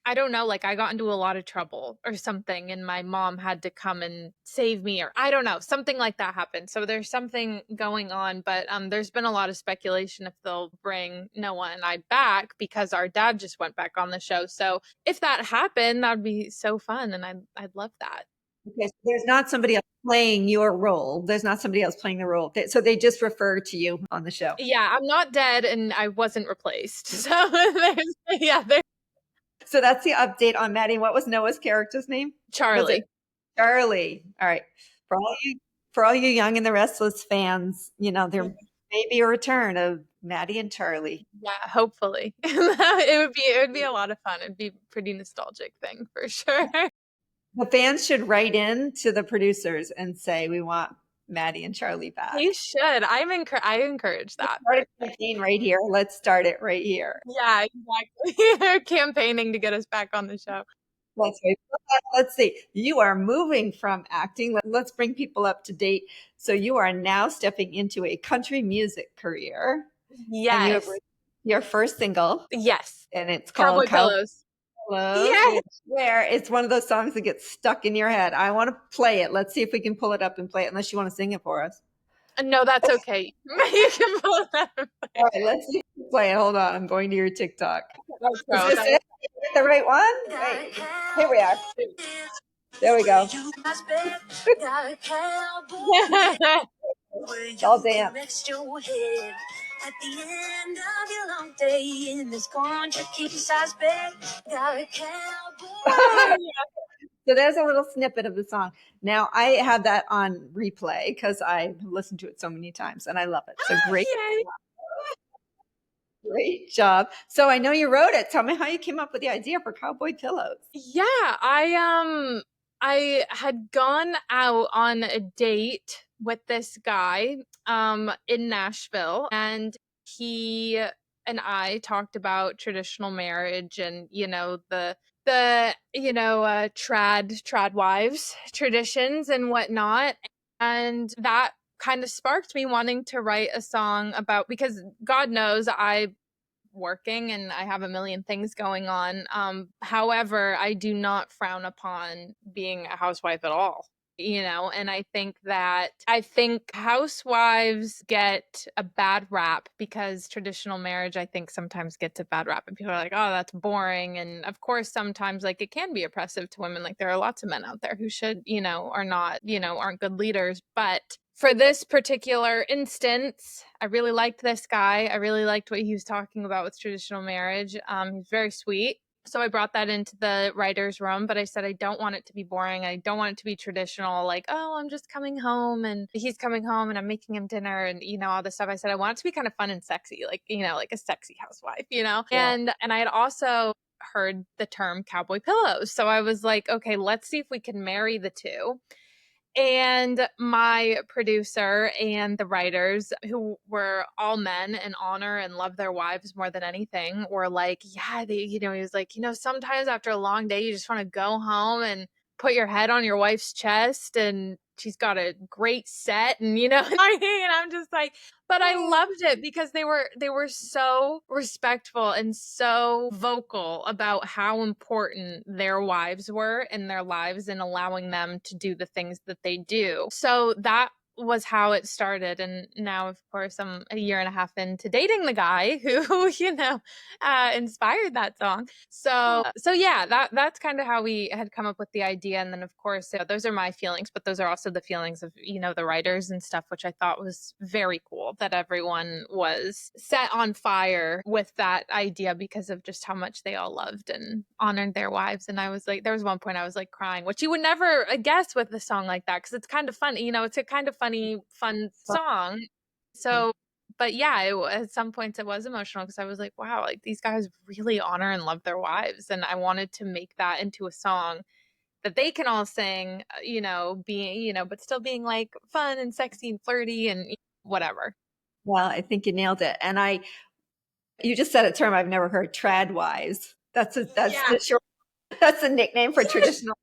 Speaker 2: I don't know, like I got into a lot of trouble or something, and my mom had to come and save me, or I don't know, something like that happened. So there's something going on, but there's been a lot of speculation if they'll bring Noah and I back because our dad just went back on the show. So if that happened, that'd be so fun, and I'd love that.
Speaker 1: Okay, so there's not somebody else playing your role. There's not somebody else playing the role. So they just refer to you on the show.
Speaker 2: Yeah, I'm not dead, and I wasn't replaced. So there's
Speaker 1: So that's the update on Maddie. What was Noah's character's name?
Speaker 2: Charlie.
Speaker 1: Charlie. All right. For all you Young and the Restless fans, there may be a return of Maddie and Charlie.
Speaker 2: Yeah, hopefully. It would be a lot of fun. It'd be a pretty nostalgic thing for sure.
Speaker 1: The fans should write in to the producers and say, we want Maddie and Charlie back.
Speaker 2: You should. I encourage that.
Speaker 1: Start a campaign right here. Let's start it right here.
Speaker 2: Yeah, exactly. Campaigning to get us back on the show.
Speaker 1: That's right. Let's see. You are moving from acting. Let's bring people up to date. So you are now stepping into a country music career.
Speaker 2: Yes.
Speaker 1: And you have your first single.
Speaker 2: Yes.
Speaker 1: And it's called
Speaker 2: Cowboy Pillows.
Speaker 1: Yes. Where it's one of those songs that gets stuck in your head. I want to play it. Let's see if we can pull it up and play it, unless you want to sing it for us.
Speaker 2: No, that's okay. You can pull it up.
Speaker 1: All right, let's see if we can play it. Hold on. I'm going to your TikTok.
Speaker 2: Is
Speaker 1: this it? The right one? Wait. Here we are. There we go. All dance. At the end of your long day in this country king-size bed, got a cowboy. So there's a little snippet of the song. Now I have that on replay because I've listened to it so many times and I love it. So great. Great job. So I know you wrote it. Tell me how you came up with the idea for Cowboy Pillows.
Speaker 2: Yeah, I had gone out on a date with this guy in Nashville, and he and I talked about traditional marriage and the trad wives traditions and whatnot, and that kind of sparked me wanting to write a song about, because God knows I'm working and I have a million things going on. However, I do not frown upon being a housewife at all. And I think housewives get a bad rap because traditional marriage, I think, sometimes gets a bad rap, and people are like, oh, that's boring. And of course, sometimes like it can be oppressive to women. Like there are lots of men out there who should, are not, aren't good leaders. But for this particular instance, I really liked this guy. I really liked what he was talking about with traditional marriage. He's very sweet. So I brought that into the writer's room, but I said, I don't want it to be boring. I don't want it to be traditional, like, oh, I'm just coming home and he's coming home and I'm making him dinner and, all this stuff. I said, I want it to be kind of fun and sexy, like, like a sexy housewife, Yeah. And I had also heard the term Cowboy Pillows. So I was like, okay, let's see if we can marry the two. And my producer and the writers, who were all men and honor and love their wives more than anything, were like, yeah, he was like, sometimes after a long day, you just want to go home and put your head on your wife's chest, and she's got a great set, and and I'm just like, but I loved it because they were so respectful and so vocal about how important their wives were in their lives and allowing them to do the things that they do. So that was how it started. And now, of course, I'm a year and a half into dating the guy who, inspired that song. So yeah, that's kind of how we had come up with the idea. And then, of course, those are my feelings, but those are also the feelings of, the writers and stuff, which I thought was very cool that everyone was set on fire with that idea because of just how much they all loved and honored their wives. And I was like, there was one point I was like crying, which you would never guess with a song like that because it's kind of funny, it's a kind of funny, fun song. So, but yeah, at some points it was emotional because I was like, wow, like these guys really honor and love their wives. And I wanted to make that into a song that they can all sing, being, but still being like fun and sexy and flirty and whatever.
Speaker 1: Well, I think you nailed it. And you just said a term I've never heard, trad wives. That's
Speaker 2: Yeah.
Speaker 1: the short, that's the nickname for traditional.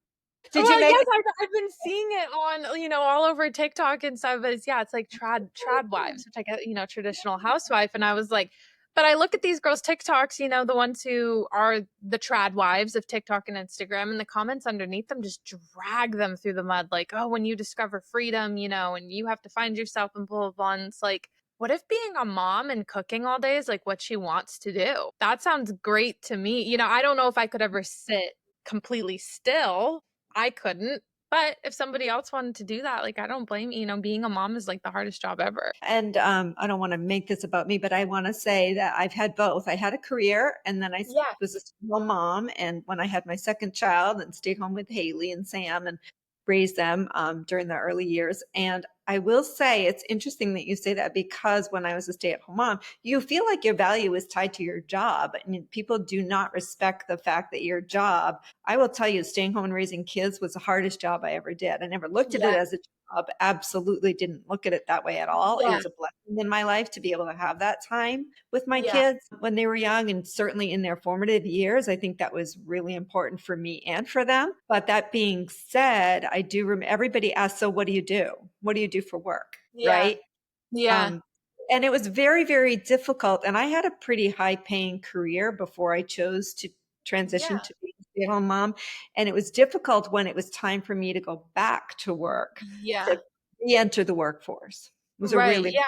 Speaker 1: Did you
Speaker 2: Well,
Speaker 1: make
Speaker 2: yes, I've been seeing it on, all over TikTok and stuff, but it's like trad wives, which I get, traditional housewife. And I was like, but I look at these girls' TikToks, the ones who are the trad wives of TikTok and Instagram, and the comments underneath them just drag them through the mud. Like, oh, when you discover freedom, and you have to find yourself and blah, blah, blah. And it's like, what if being a mom and cooking all day is like what she wants to do? That sounds great to me. I don't know if I could ever sit completely still. I couldn't. But if somebody else wanted to do that, like I don't blame you. Being a mom is like the hardest job ever.
Speaker 1: And I don't want to make this about me, but I want to say that I've had both. I had a career and then I
Speaker 2: Yeah.
Speaker 1: was a single mom. And when I had my second child and stayed home with Haley and Sam and raised them during the early years. And I will say it's interesting that you say that because when I was a stay-at-home mom, you feel like your value is tied to your job. And people do not respect the fact that your job, I will tell you, staying home and raising kids was the hardest job I ever did. I never looked at it
Speaker 2: Yeah.
Speaker 1: as a job, absolutely didn't look at it that way at all. It
Speaker 2: Yeah.
Speaker 1: was a blessing in my life to be able to have that time with my
Speaker 2: Yeah.
Speaker 1: kids when they were young and certainly in their formative years. I think that was really important for me and for them. But that being said, I do remember everybody asks, so what do you do? What do you do for work?
Speaker 2: Yeah.
Speaker 1: Right.
Speaker 2: Yeah.
Speaker 1: And it was very, very difficult. And I had a pretty high paying career before I chose to transition
Speaker 2: Yeah.
Speaker 1: to being a stay-at-home mom. And it was difficult when it was time for me to go back to work,
Speaker 2: Yeah.
Speaker 1: to re-enter the workforce. It was a
Speaker 2: Right.
Speaker 1: really
Speaker 2: Yeah.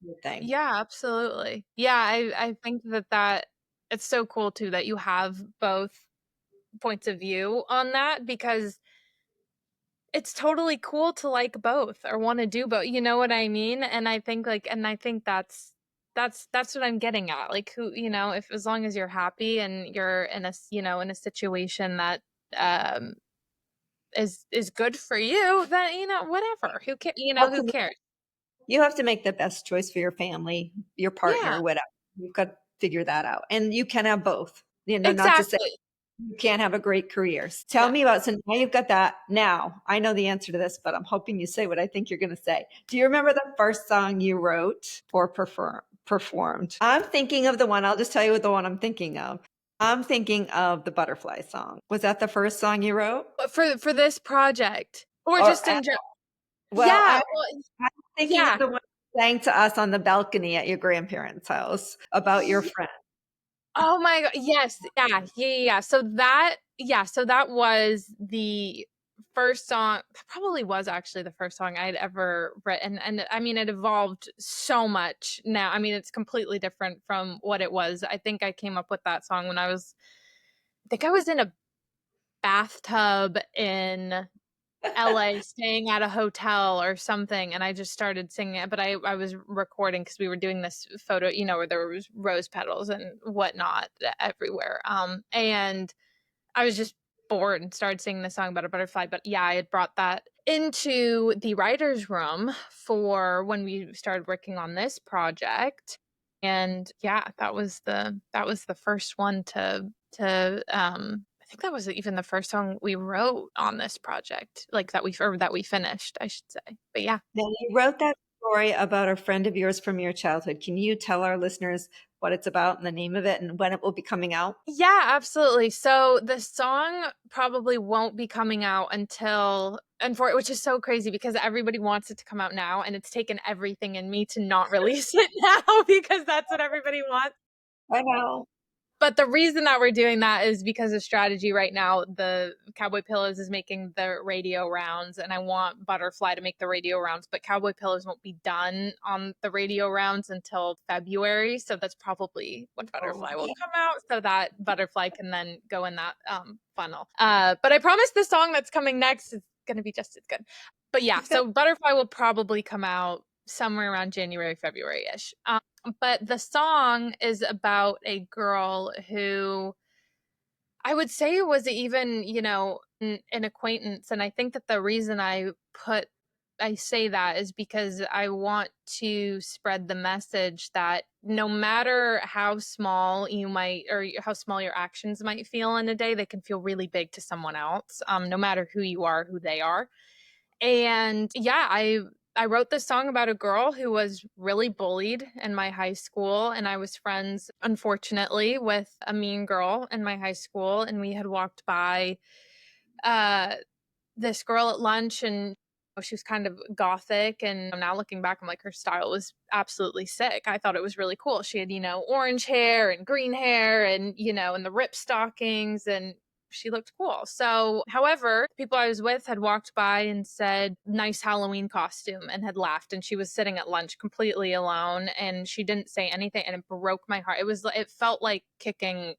Speaker 1: good thing.
Speaker 2: Yeah, absolutely. Yeah, I think that it's so cool too that you have both points of view on that because it's totally cool to like both or want to do both. You know what I mean? And I think that's what I'm getting at. Like who, if as long as you're happy and you're in in a situation that um is good for you, then whatever. Who
Speaker 1: Ultimately,
Speaker 2: cares?
Speaker 1: you have to make the best choice for your family, your
Speaker 2: Yeah,
Speaker 1: partner, whatever. You've got to figure that out. And you can have both. Not to say
Speaker 2: exactly.
Speaker 1: you can't have a great career. Tell
Speaker 2: Yeah.
Speaker 1: me about, so now you've got that. Now, I know the answer to this, but I'm hoping you say what I think you're going to say. Do you remember the first song you wrote or performed? I'm thinking of the one, I'll just tell you the one I'm thinking of. I'm thinking of the Butterfly song. Was that the first song you wrote?
Speaker 2: But for this project or
Speaker 1: Or,
Speaker 2: just in general?
Speaker 1: well,
Speaker 2: Yeah, well,
Speaker 1: I'm thinking of
Speaker 2: yeah.
Speaker 1: the one you sang to us on the balcony at your grandparents' house about your friend.
Speaker 2: Oh my god, yes. Yeah. So that was the first song, that probably was actually the first song I'd ever written. And I mean, it evolved so much now. I mean, it's completely different from what it was. I think I came up with that song when I think I was in a bathtub in LA staying at a hotel or something, and I just started singing it, but I was recording because we were doing this photo, where there was rose petals and whatnot everywhere. And I was just bored and started singing the song about a butterfly. But yeah, I had brought that into the writer's room for when we started working on this project. And yeah, that was the first one to I think that was even the first song we wrote on this project, like that we finished, I should say. But yeah.
Speaker 1: Now, you wrote that story about a friend of yours from your childhood. Can you tell our listeners what it's about and the name of it and when it will be coming out?
Speaker 2: Yeah, absolutely. So the song probably won't be coming out until and for which is so crazy because everybody wants it to come out now and it's taken everything in me to not release it now because that's what everybody wants.
Speaker 1: I know.
Speaker 2: But the reason that we're doing that is because of strategy right now. The Cowboy Pillows is making the radio rounds, and I want Butterfly to make the radio rounds, but Cowboy Pillows won't be done on the radio rounds until February. So that's probably when Butterfly will come out, so that Butterfly can then go in that funnel. But I promise the song that's coming next is going to be just as good. But yeah, so Butterfly will probably come out somewhere around January, February-ish. But the song is about a girl who I would say was even, an acquaintance. And I think that the reason I say that is because I want to spread the message that no matter how small you might, or how small your actions might feel in a day, they can feel really big to someone else, no matter who you are, who they are. And yeah, I wrote this song about a girl who was really bullied in my high school, and I was friends, unfortunately, with a mean girl in my high school, and we had walked by uh this girl at lunch, and she was kind of gothic, and now looking back I'm like, her style was absolutely sick. I thought it was really cool. She had, orange hair and green hair, and and the rip stockings, and she looked cool. So, however, people I was with had walked by and said, nice Halloween costume, and had laughed. And she was sitting at lunch completely alone, and she didn't say anything. And it broke my heart. It felt like kicking,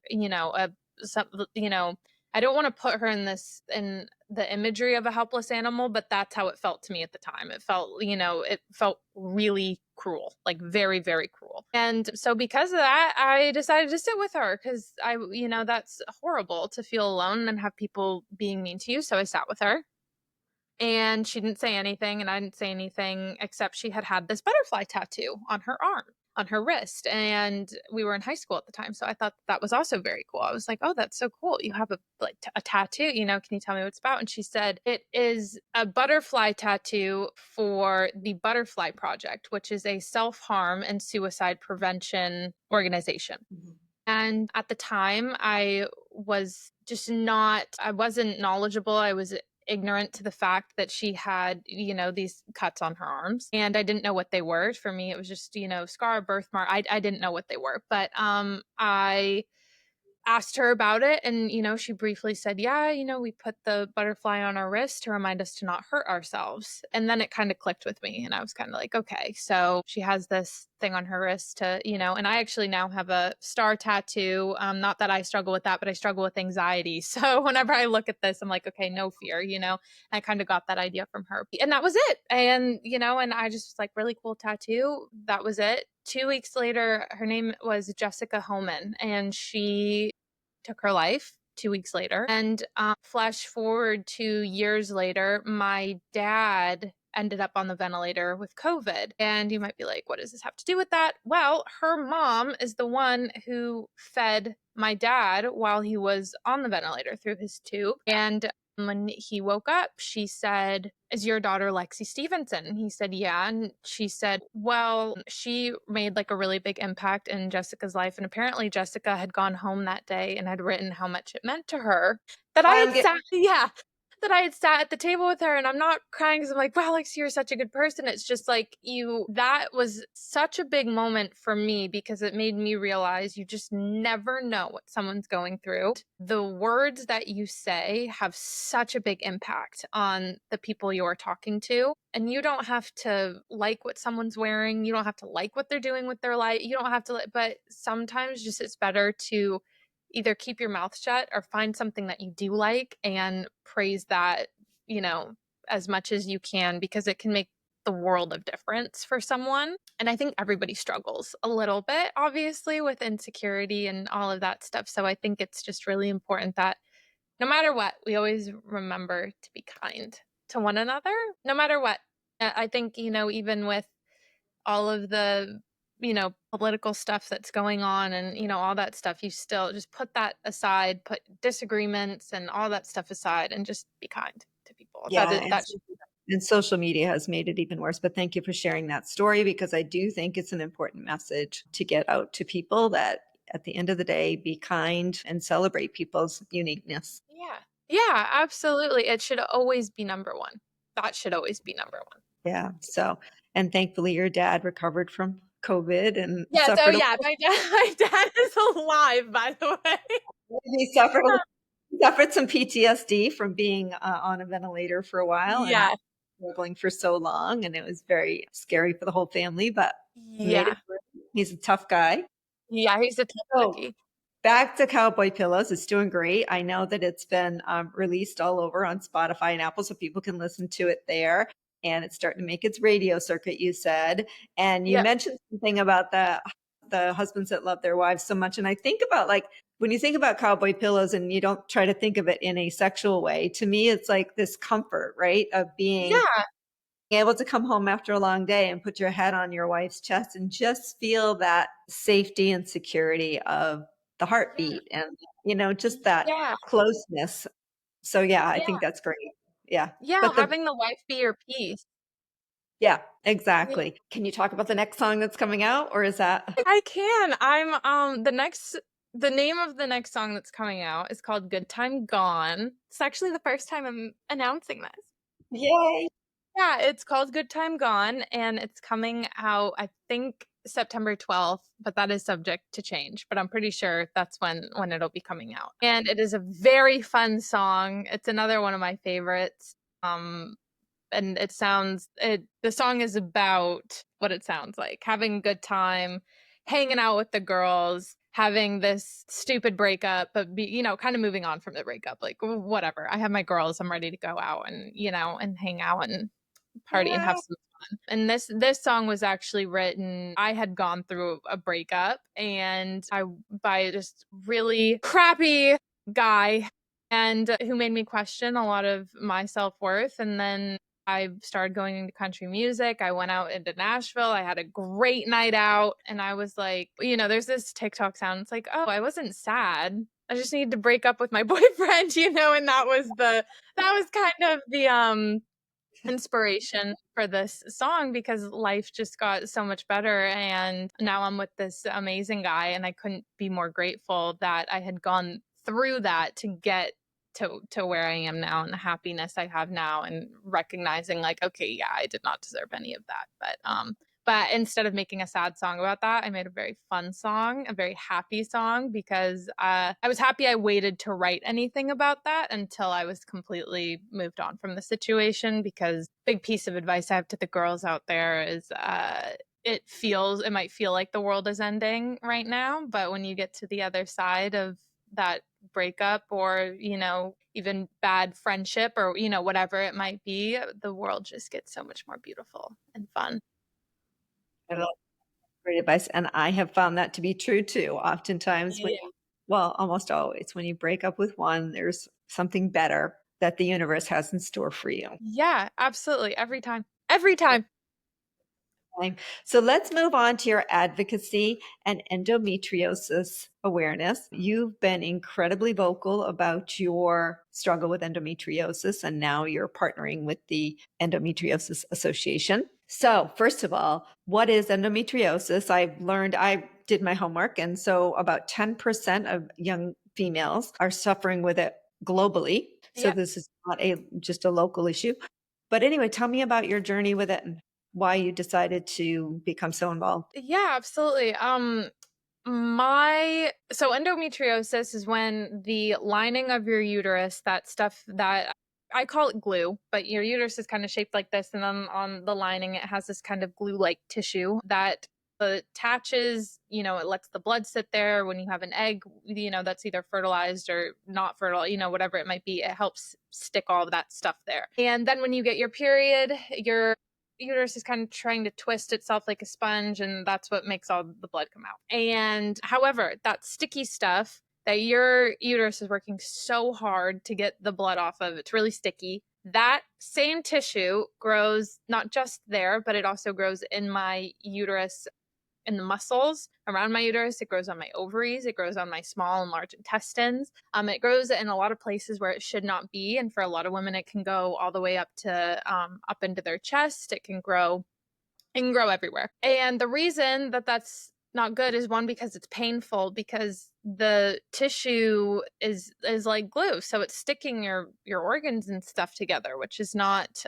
Speaker 2: I don't want to put her in the imagery of a helpless animal, but that's how it felt to me at the time. It felt really cruel, like very, very cruel. And so because of that, I decided to sit with her because that's horrible to feel alone and have people being mean to you. So I sat with her, and she didn't say anything, and I didn't say anything, except she had this butterfly tattoo on her arm, on her wrist. And we were in high school at the time. So I thought that was also very cool. I was like, oh, that's so cool. You have a tattoo, can you tell me what it's about? And she said, it is a butterfly tattoo for the Butterfly Project, which is a self-harm and suicide prevention organization. Mm-hmm. And at the time, I wasn't knowledgeable. I was ignorant to the fact that she had, these cuts on her arms, and I didn't know what they were. For me, it was just, scar, birthmark. I didn't know what they were, but I asked her about it, and she briefly said, yeah, we put the butterfly on our wrist to remind us to not hurt ourselves. And then it kind of clicked with me, and I was kind of like, okay, so she has this thing on her wrist to, and I actually now have a star tattoo. Not that I struggle with that, but I struggle with anxiety. So whenever I look at this, I'm like, okay, no fear, I kind of got that idea from her, and that was it. And and I just was like, really cool tattoo. That was it. 2 weeks later, her name was Jessica Homan, and she took her life 2 weeks later. And flash forward 2 years later, my dad ended up on the ventilator with COVID. And you might be like, what does this have to do with that? Well, her mom is the one who fed my dad while he was on the ventilator through his tube. And when he woke up, she said, is your daughter Lexie Stevenson? And he said, yeah. And she said, well, she made like a really big impact in Jessica's life. And apparently Jessica had gone home that day and had written how much it meant to her that that I had sat at the table with her. And I'm not crying because I'm like, wow, Lexie, you're such a good person. It's just like that was such a big moment for me because it made me realize you just never know what someone's going through. The words that you say have such a big impact on the people you're talking to. And you don't have to like what someone's wearing. You don't have to like what they're doing with their life. You don't have to, but sometimes just it's better to either keep your mouth shut or find something that you do like and praise that, as much as you can, because it can make the world of difference for someone. And I think everybody struggles a little bit, obviously, with insecurity and all of that stuff. So I think it's just really important that no matter what, we always remember to be kind to one another, no matter what. I think, even with all of the political stuff that's going on and all that stuff, you still just put that aside, put disagreements and all that stuff aside, and just be kind to people.
Speaker 1: And social media has made it even worse. But thank you for sharing that story, because I do think it's an important message to get out to people that at the end of the day, be kind and celebrate people's uniqueness.
Speaker 2: Yeah, absolutely. It should always be number one. That should always be number one.
Speaker 1: Yeah. So, and thankfully your dad recovered from COVID and
Speaker 2: Yes, oh
Speaker 1: suffered a
Speaker 2: yeah, my dad is alive, by the way.
Speaker 1: he suffered some PTSD from being on a ventilator for a while and
Speaker 2: Yeah,
Speaker 1: struggling for so long, and it was very scary for the whole family, but he made it
Speaker 2: yeah,
Speaker 1: through. He's a tough guy.
Speaker 2: yeah, he's a tough
Speaker 1: So
Speaker 2: cookie.
Speaker 1: back to Cowboy Pillows. It's doing great. I know that it's been released all over on Spotify and Apple, so people can listen to it there. And it's starting to make its radio circuit, you said. And you
Speaker 2: Yep.
Speaker 1: mentioned something about the husbands that love their wives so much. And I think about like when you think about Cowboy Pillows and you don't try to think of it in a sexual way, to me, it's like this comfort, right? Of being
Speaker 2: Yeah,
Speaker 1: able to come home after a long day and put your head on your wife's chest and just feel that safety and security of the
Speaker 2: yeah,
Speaker 1: heartbeat and just that
Speaker 2: yeah,
Speaker 1: closeness. So yeah, I think
Speaker 2: yeah,
Speaker 1: that's great. Yeah.
Speaker 2: yeah,
Speaker 1: But the
Speaker 2: having the wife be your peace.
Speaker 1: yeah,
Speaker 2: Yeah.
Speaker 1: exactly. Can you talk about the next song that's coming out or is that
Speaker 2: I can. I'm the name of the next song that's coming out is called Good Time Gone. It's actually the first time I'm announcing this.
Speaker 1: Yay.
Speaker 2: Yeah, it's called Good Time Gone and it's coming out I think September 12th, but that is subject to change, but I'm pretty sure that's when it'll be coming out. And it is a very fun song. It's another one of my favorites. Um and the song is about what it sounds like, having a good time, hanging out with the girls, having this stupid breakup, but kind of moving on from the breakup, like whatever, I have my girls, I'm ready to go out and and hang out and party and have
Speaker 1: Yeah.
Speaker 2: some fun. And this song was actually written, I had gone through a breakup and I by just really crappy guy and who made me question a lot of my self-worth. And then I started going into country music. I went out into Nashville. I had a great night out and I was like, there's this TikTok sound. It's like, oh, I wasn't sad. I just needed to break up with my boyfriend, and that was kind of the inspiration for this song because life just got so much better and now I'm with this amazing guy and I couldn't be more grateful that I had gone through that to get to where I am now and the happiness I have now and recognizing like okay, yeah, I did not deserve any of that. But instead of making a sad song about that, I made a very fun song, a very happy song, because I was happy I waited to write anything about that until I was completely moved on from the situation. Because big piece of advice I have to the girls out there is it might feel like the world is ending right now, but when you get to the other side of that breakup or even bad friendship or whatever it might be, the world just gets so much more beautiful and fun.
Speaker 1: I love great advice. And I have found that to be true too. Oftentimes well, almost always when you break up with one, there's something better that the universe has in store for you.
Speaker 2: Yeah, absolutely. Every time. Every time.
Speaker 1: Time. So let's move on to your advocacy and endometriosis awareness. You've been incredibly vocal about your struggle with endometriosis, and now you're partnering with the Endometriosis Association. So, first of all, what is endometriosis? I've learned, I did my homework, and so about 10% of young females are suffering with it globally. So,
Speaker 2: Yep.
Speaker 1: this is not just a local issue. But anyway, tell me about your journey with it and why you decided to become so involved.
Speaker 2: Yeah, absolutely. My so endometriosis is when the lining of your uterus, that stuff that I call it glue, but your uterus is kind of shaped like this, and then on the lining it has this kind of glue-like tissue that attaches, it lets the blood sit there. When you have an egg, that's either fertilized or not fertile, whatever it might be, it helps stick all of that stuff there. And then when you get your period, your uterus is kind of trying to twist itself like a sponge, and that's what makes all the blood come out. And however, that sticky stuff that your uterus is working so hard to get the blood off of, it's really sticky. That same tissue grows not just there, but it also grows in my uterus, in the muscles around my uterus. It grows on my ovaries. It grows on my small and large intestines. It grows in a lot of places where it should not be. And for a lot of women, it can go all the way up to up into their chest. It can grow everywhere. And the reason that that's not good is one, because it's painful, because the tissue is like glue, so it's sticking your organs and stuff together, which is not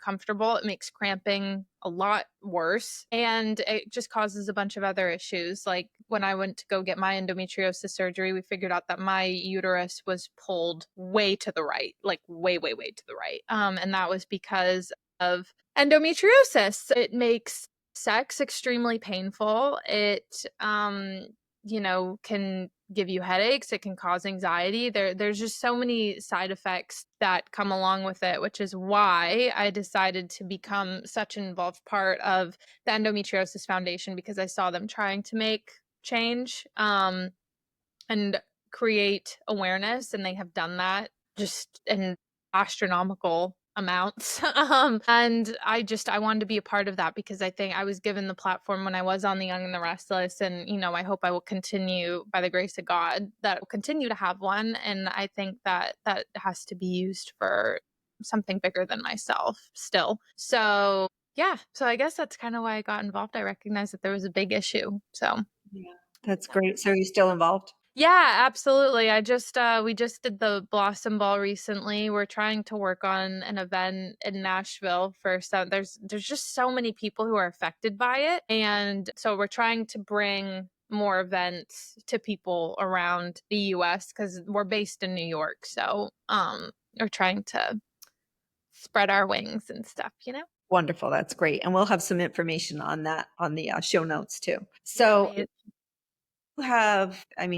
Speaker 2: comfortable. It makes cramping a lot worse, and it just causes a bunch of other issues. Like when I went to go get my endometriosis surgery, we figured out that my uterus was pulled way to the right, like way way way to the right, and that was because of endometriosis. It makes sex extremely painful. It can give you headaches. It can cause anxiety. There's just so many side effects that come along with it, which is why I decided to become such an involved part of the Endometriosis Foundation, because I saw them trying to make change and create awareness, and they have done that just in astronomical amounts. And I wanted to be a part of that, because I think I was given the platform when I was on The Young and the Restless, and I hope I will continue, by the grace of God, that will continue to have one. And I think that that has to be used for something bigger than myself still. So yeah, so I guess that's kind of why I got involved. I recognized that there was a big issue. So
Speaker 1: Yeah, that's great. So are you still involved?
Speaker 2: yeah, absolutely. We just did the Blossom Ball recently. We're trying to work on an event in Nashville for some there's just so many people who are affected by it. And so we're trying to bring more events to people around the US, because we're based in New York. So we're trying to spread our wings and stuff.
Speaker 1: Wonderful. That's great. And we'll have some information on that on the show notes too.
Speaker 2: Yeah,
Speaker 1: So
Speaker 2: amazing.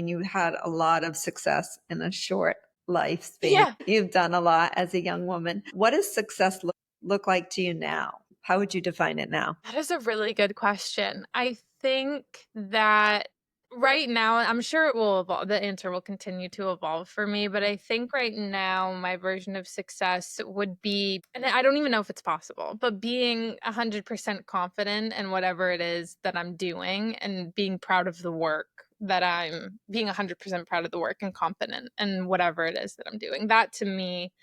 Speaker 1: you had a lot of success in a short lifespan.
Speaker 2: Yeah.
Speaker 1: You've done a lot as a young woman. What does success look like to you now? How would you define it now?
Speaker 2: That is a really good question. I think that right now, I'm sure it will evolve. The answer will continue to evolve for me, but I think right now my version of success would be, and I don't even know if it's possible, but being 100% confident in whatever it is that I'm doing, and being proud of the work that I'm being 100% proud of the work and confident in whatever it is that I'm doing. That to me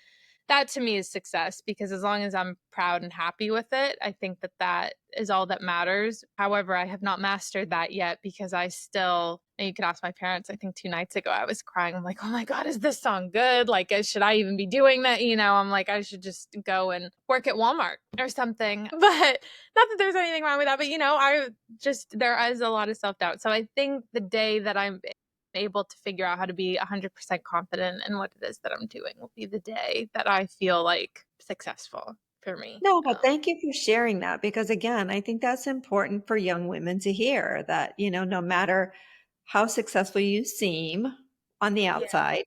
Speaker 2: is success, because as long as I'm proud and happy with it, I think that that is all that matters. However, I have not mastered that yet, because I still, and you could ask my parents, I think 2 nights ago I was crying. I'm like, oh my God, is this song good? Like, should I even be doing that? I'm like, I should just go and work at Walmart or something. But not that there's anything wrong with that, but there is a lot of self-doubt. So I think the day that I'm able to figure out how to be 100% confident in what it is that I'm doing will be the day that I feel like successful for me.
Speaker 1: No, but thank you for sharing that because again, I think that's important for young women to hear that, no matter how successful you seem on the
Speaker 2: Yeah.
Speaker 1: outside,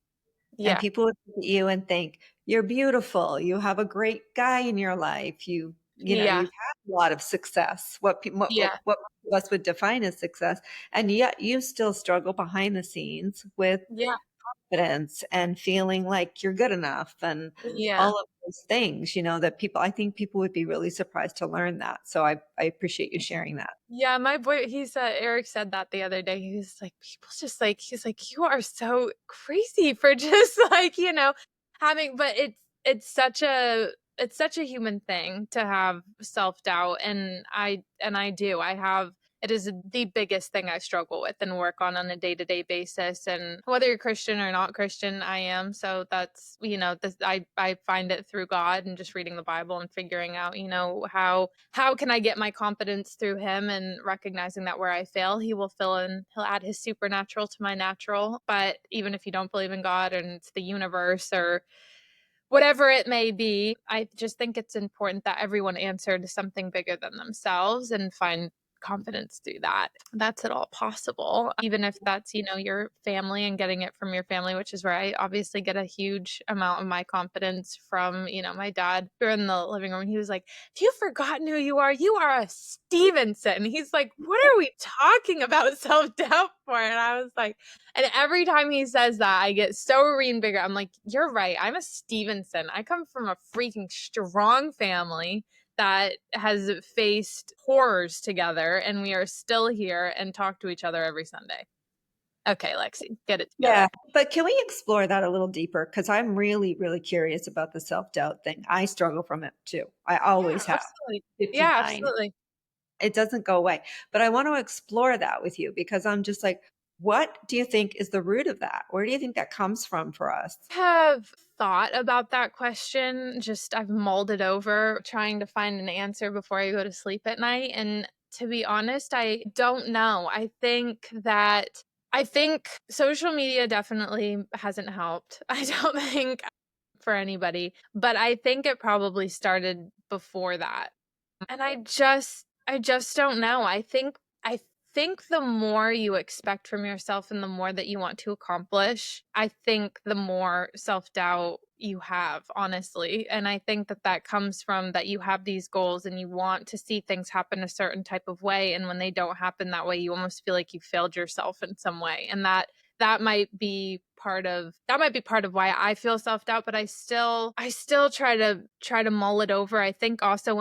Speaker 1: and
Speaker 2: Yeah.
Speaker 1: people would look at you and think, you're beautiful, you have a great guy in your life,
Speaker 2: Yeah.
Speaker 1: you've had a lot of success,
Speaker 2: Yeah.
Speaker 1: what most of us would define as success, and yet you still struggle behind the scenes with
Speaker 2: Yeah.
Speaker 1: confidence and feeling like you're good enough and
Speaker 2: Yeah.
Speaker 1: all of those things, that I think people would be really surprised to learn that. So I appreciate you sharing that.
Speaker 2: Yeah, my boy, he said, Eric said that the other day. He was like, people's just like, he's like, you are so crazy for just like, having, but it's such a human thing to have self-doubt. And I do. It is the biggest thing I struggle with and work on a day-to-day basis. And whether you're Christian or not Christian, I am. So that's, I find it through God and just reading the Bible and figuring out, how can I get my confidence through him, and recognizing that where I fail, he will fill in, he'll add his supernatural to my natural. But even if you don't believe in God and it's the universe or whatever it may be, I just think it's important that everyone answer to something bigger than themselves and find confidence through that. That's at all possible. Even if that's, your family and getting it from your family, which is where I obviously get a huge amount of my confidence from, my dad. We were in the living room and he was like, have you forgotten who you are? You are a Stevenson. He's like, what are we talking about self-doubt for? And I was like, and every time he says that, I get so reinvigorated. I'm like, you're right. I'm a Stevenson. I come from a freaking strong family that has faced horrors together, and we are still here and talk to each other every Sunday. Okay, Lexie, get it together.
Speaker 1: Yeah, but can we explore that a little deeper? Because I'm really, really curious about the self-doubt thing. I struggle from it too. I
Speaker 2: Yeah,
Speaker 1: always have.
Speaker 2: absolutely. Yeah,
Speaker 1: 59.
Speaker 2: absolutely.
Speaker 1: It doesn't go away. But I want to explore that with you because I'm just like, what do you think is the root of that? Where do you think that comes from for us?
Speaker 2: Have thought about that question. Just I've mulled it over, trying to find an answer before I go to sleep at night. And to be honest, I don't know. I think social media definitely hasn't helped. I don't think for anybody, but I think it probably started before that. And I just don't know. I think the more you expect from yourself and the more that you want to accomplish, I think the more self-doubt you have, honestly. And I think that that comes from that you have these goals and you want to see things happen a certain type of way, and when they don't happen that way, you almost feel like you failed yourself in some way. And that might be part of why I feel self-doubt, but I still try to mull it over. I think also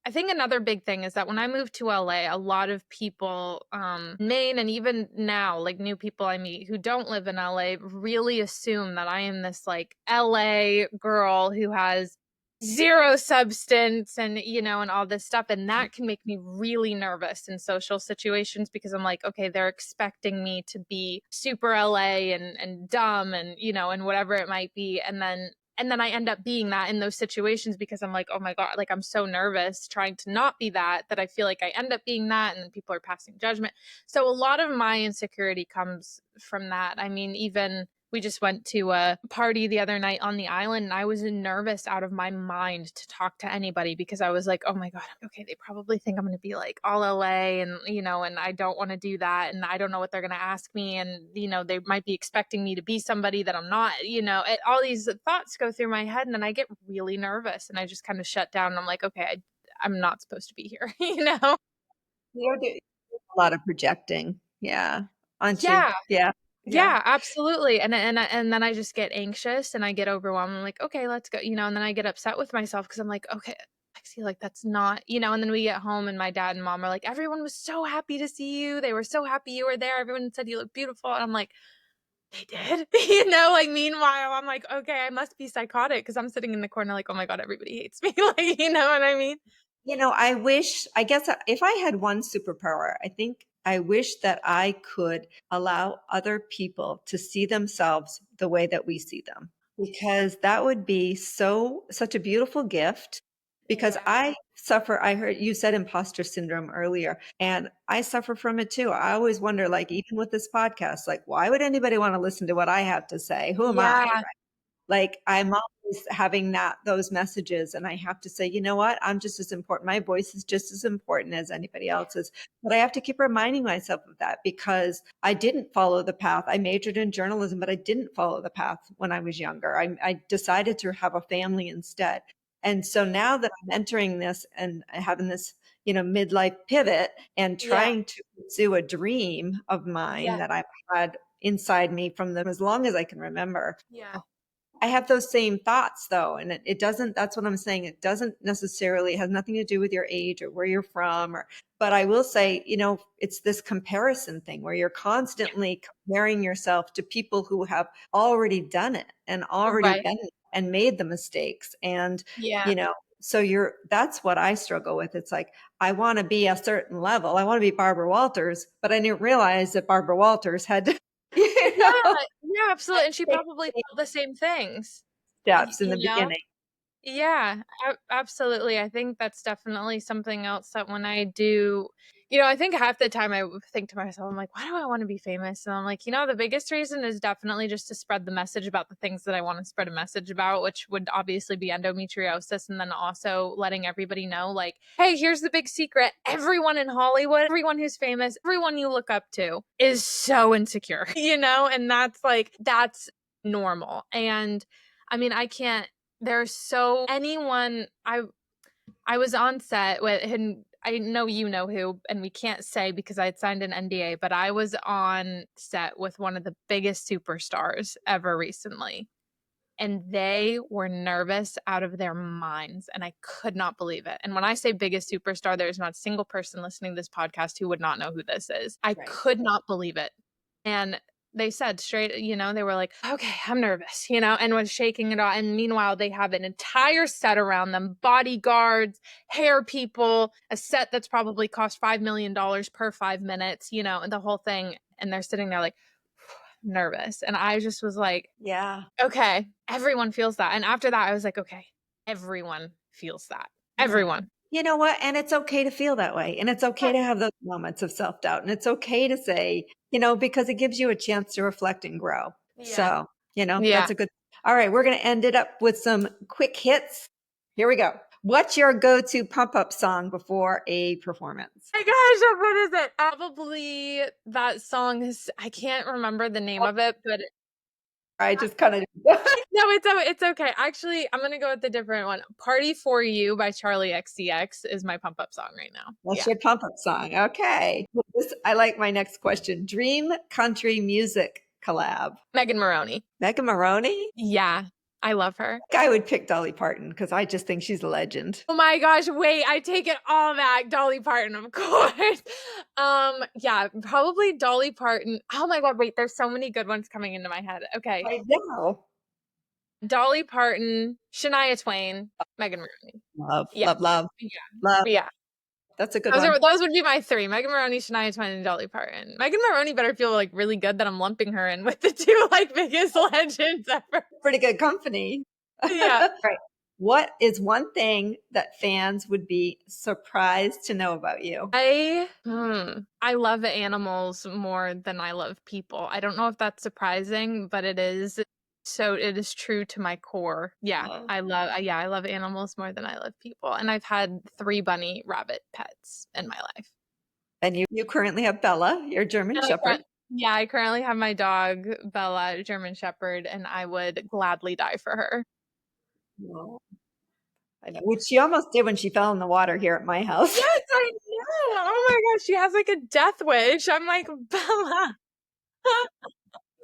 Speaker 2: I think another big thing is that when I moved to LA, a lot of people, Maine, and even now, like new people I meet who don't live in LA, really assume that I am this like LA girl who has zero substance and, and all this stuff. And that can make me really nervous in social situations because I'm like, okay, they're expecting me to be super LA and dumb and, and whatever it might be. And then I end up being that in those situations because I'm like, oh my God, like I'm so nervous trying to not be that I feel like I end up being that, and then people are passing judgment. So a lot of my insecurity comes from that. I mean, even we just went to a party the other night on the island, and I was nervous out of my mind to talk to anybody because I was like, oh my God, okay, they probably think I'm going to be like all LA and, and I don't want to do that. And I don't know what they're going to ask me. And, they might be expecting me to be somebody that I'm not, all these thoughts go through my head, and then I get really nervous and I just kind of shut down. And I'm like, okay, I'm not supposed to be here,
Speaker 1: You're doing a lot of projecting. Yeah. Aren't you?
Speaker 2: Yeah.
Speaker 1: Yeah. Yeah.
Speaker 2: Yeah, absolutely. And then I just get anxious and I get overwhelmed. I'm like, okay, let's go, and then I get upset with myself because I'm like, okay, Lexie, like that's not, and then we get home and my dad and mom are like, everyone was so happy to see you. They were so happy you were there. Everyone said you look beautiful. And I'm like, they did, like meanwhile, I'm like, okay, I must be psychotic because I'm sitting in the corner like, oh my God, everybody hates me. Like, you know what I mean?
Speaker 1: I guess if I had one superpower, I think I wish that I could allow other people to see themselves the way that we see them, because that would be such a beautiful gift. Because
Speaker 2: Yeah.
Speaker 1: I heard you said imposter syndrome earlier, and I suffer from it too. I always wonder, like, even with this podcast, like, why would anybody want to listen to what I have to say? Who am I?
Speaker 2: Yeah.
Speaker 1: Like, I'm always having those messages, and I have to say, you know what? I'm just as important. My voice is just as important as anybody else's. But I have to keep reminding myself of that because I didn't follow the path. I majored in journalism, but I didn't follow the path when I was younger. I decided to have a family instead. And so now that I'm entering this and having this, midlife pivot and
Speaker 2: Yeah.
Speaker 1: trying to pursue a dream of mine
Speaker 2: Yeah.
Speaker 1: that I've had inside me from them as long as I can remember,
Speaker 2: Yeah.
Speaker 1: I have those same thoughts though. And it doesn't, that's what I'm saying. It doesn't necessarily has nothing to do with your age or where you're from, but I will say, it's this comparison thing where you're constantly comparing yourself to people who have already done it and already
Speaker 2: Right.
Speaker 1: been and made the mistakes. And,
Speaker 2: Yeah.
Speaker 1: you know, so that's what I struggle with. It's like, I want to be a certain level. I want to be Barbara Walters, but I didn't realize that Barbara Walters had to, you
Speaker 2: Yeah,
Speaker 1: know,
Speaker 2: yeah, absolutely, and she
Speaker 1: take
Speaker 2: probably felt the same things,
Speaker 1: steps in the
Speaker 2: you know?
Speaker 1: beginning.
Speaker 2: Yeah, absolutely. I think that's definitely something else that when I do, I think half the time I would think to myself, I'm like, why do I want to be famous? And I'm like, the biggest reason is definitely just to spread the message about the things that I want to spread a message about, which would obviously be endometriosis. And then also letting everybody know, like, hey, here's the big secret. Everyone in Hollywood, everyone who's famous, everyone you look up to is so insecure, and that's normal. And I mean, I can't there's so anyone I was on set with, and I know you know who, and we can't say because I had signed an NDA, but I was on set with one of the biggest superstars ever recently. And they were nervous out of their minds, and I could not believe it. And when I say biggest superstar, there's not a single person listening to this podcast who would not know who this is. I
Speaker 1: Right.
Speaker 2: could not believe it. And they said straight, they were like, okay, I'm nervous, and was shaking it off. And meanwhile, they have an entire set around them, bodyguards, hair people, a set that's probably cost $5 million per 5 minutes, and the whole thing. And they're sitting there like nervous. And I just was like,
Speaker 1: Yeah.
Speaker 2: okay, everyone feels that. And after that, I was like, okay, everyone feels that. Everyone.
Speaker 1: You know what? And it's okay to feel that way. And it's okay to have those moments of self-doubt. And it's okay to say, because it gives you a chance to reflect and grow.
Speaker 2: Yeah.
Speaker 1: So,
Speaker 2: Yeah.
Speaker 1: that's a good. All right, we're going to end it up with some quick hits. Here we go. What's your go-to pump-up song before a performance?
Speaker 2: My gosh, what is it? Probably that song is, I can't remember the name of it, but
Speaker 1: I just kind of.
Speaker 2: no, it's okay. Actually, I'm gonna go with the different one. "Party for You" by Charlie XCX is my pump up song right now.
Speaker 1: That's
Speaker 2: Yeah.
Speaker 1: your pump-up song. Okay. I like my next question. Dream country music collab.
Speaker 2: Megan Maroney.
Speaker 1: Megan Maroney?
Speaker 2: Yeah, I love her.
Speaker 1: I would pick Dolly Parton because I just think she's a legend.
Speaker 2: Oh my gosh, wait, I take it all back. Dolly Parton, of course. Yeah, probably Dolly Parton. Oh my God, wait, there's so many good ones coming into my head. Okay.
Speaker 1: I know.
Speaker 2: Dolly Parton, Shania Twain, Megan Maroney.
Speaker 1: Love,
Speaker 2: Yeah.
Speaker 1: love, love,
Speaker 2: Yeah.
Speaker 1: love.
Speaker 2: Yeah.
Speaker 1: That's a good one.
Speaker 2: Those would be my three: Megan Maroney, Shania Twain, and Dolly Parton. Megan Maroney better feel like really good that I'm lumping her in with the two like biggest legends ever.
Speaker 1: Pretty good company.
Speaker 2: Yeah.
Speaker 1: Right. What is one thing that fans would be surprised to know about you?
Speaker 2: I love animals more than I love people. I don't know if that's surprising, but it is. So it is true to my core. Yeah,
Speaker 1: Oh.
Speaker 2: I love animals more than I love people. And I've had 3 bunny rabbit pets in my life.
Speaker 1: And you currently have Bella, your German Shepherd.
Speaker 2: Yeah, I currently have my dog, Bella, German Shepherd, and I would gladly die for her.
Speaker 1: Oh, I know. Which she almost did when she fell in the water here at my house.
Speaker 2: Yes, I know. Oh my gosh, she has like a death wish. I'm like, Bella.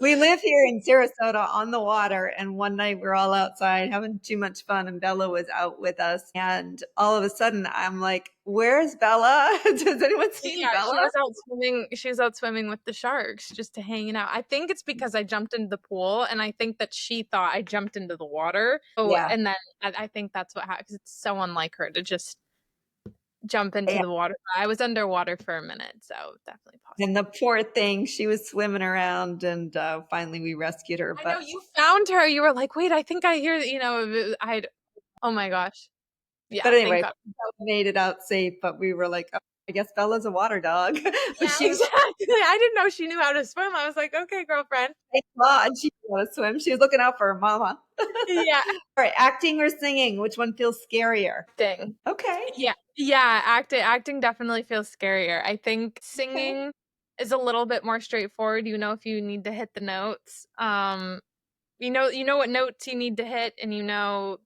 Speaker 1: We live here in Sarasota on the water, and one night we're all outside having too much fun, and Bella was out with us. And all of a sudden, I'm like, "Where's Bella? Does anyone see Bella?"
Speaker 2: She was out swimming. She was out swimming with the sharks, just hanging out. I think it's because I jumped into the pool, and I think that she thought I jumped into the water. Oh,
Speaker 1: Yeah.
Speaker 2: and then I think that's what happened. Because it's so unlike her to just jump into the water. I was underwater for a minute, so definitely possible.
Speaker 1: And the poor thing, she was swimming around, and finally we rescued her.
Speaker 2: I know you found her. You were like, wait, I think I hear, oh my gosh. Yeah.
Speaker 1: But anyway, we made it out safe, but we were like, oh, I guess Bella's a water dog.
Speaker 2: Yeah, exactly. I didn't know she knew how to swim. I was like, okay, girlfriend.
Speaker 1: Thank God she knew how to swim. She was looking out for her mama.
Speaker 2: Yeah.
Speaker 1: All right, acting or singing, which one feels scarier?
Speaker 2: Acting.
Speaker 1: Okay.
Speaker 2: Yeah, acting definitely feels scarier. I think singing is a little bit more straightforward. You know if you need to hit the notes. You know what notes you need to hit, and you know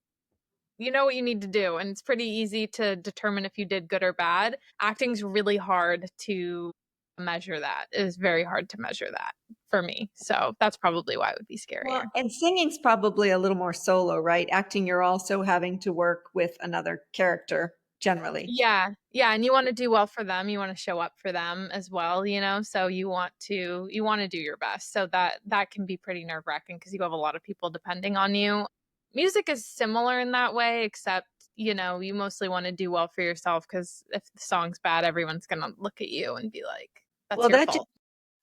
Speaker 2: what you need to do, and it's pretty easy to determine if you did good or bad. Acting's really hard to measure that. It is very hard to measure that for me. So that's probably why it would be scarier.
Speaker 1: Well, and singing's probably a little more solo, right? Acting, you're also having to work with another character generally.
Speaker 2: Yeah. And you want to do well for them. You want to show up for them as well, so you want to do your best. So that can be pretty nerve-wracking because you have a lot of people depending on you. Music is similar in that way, except, you mostly want to do well for yourself because if the song's bad, everyone's going to look at you and be like, that's your fault.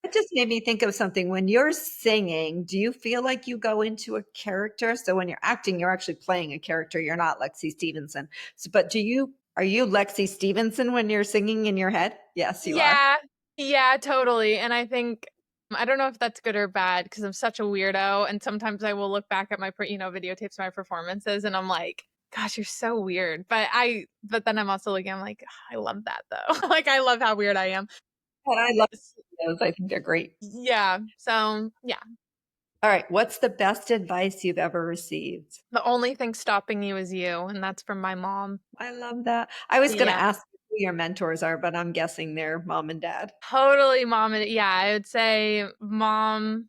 Speaker 1: That just made me think of something. When you're singing, do you feel like you go into a character? So when you're acting, you're actually playing a character. You're not Lexie Stevenson. So, but are you Lexie Stevenson when you're singing in your head? Yes, you are.
Speaker 2: Yeah, totally. And I think, I don't know if that's good or bad because I'm such a weirdo. And sometimes I will look back at my, videotapes of my performances and I'm like, gosh, you're so weird. But then I'm also looking, I'm like, I love that though. Like, I love how weird I am.
Speaker 1: And I love those. I think they're great.
Speaker 2: Yeah. So, yeah.
Speaker 1: All right. What's the best advice you've ever received?
Speaker 2: The only thing stopping you is you. And that's from my mom.
Speaker 1: I love that. I was going to ask who your mentors are, but I'm guessing they're mom and dad.
Speaker 2: Totally mom and I would say mom,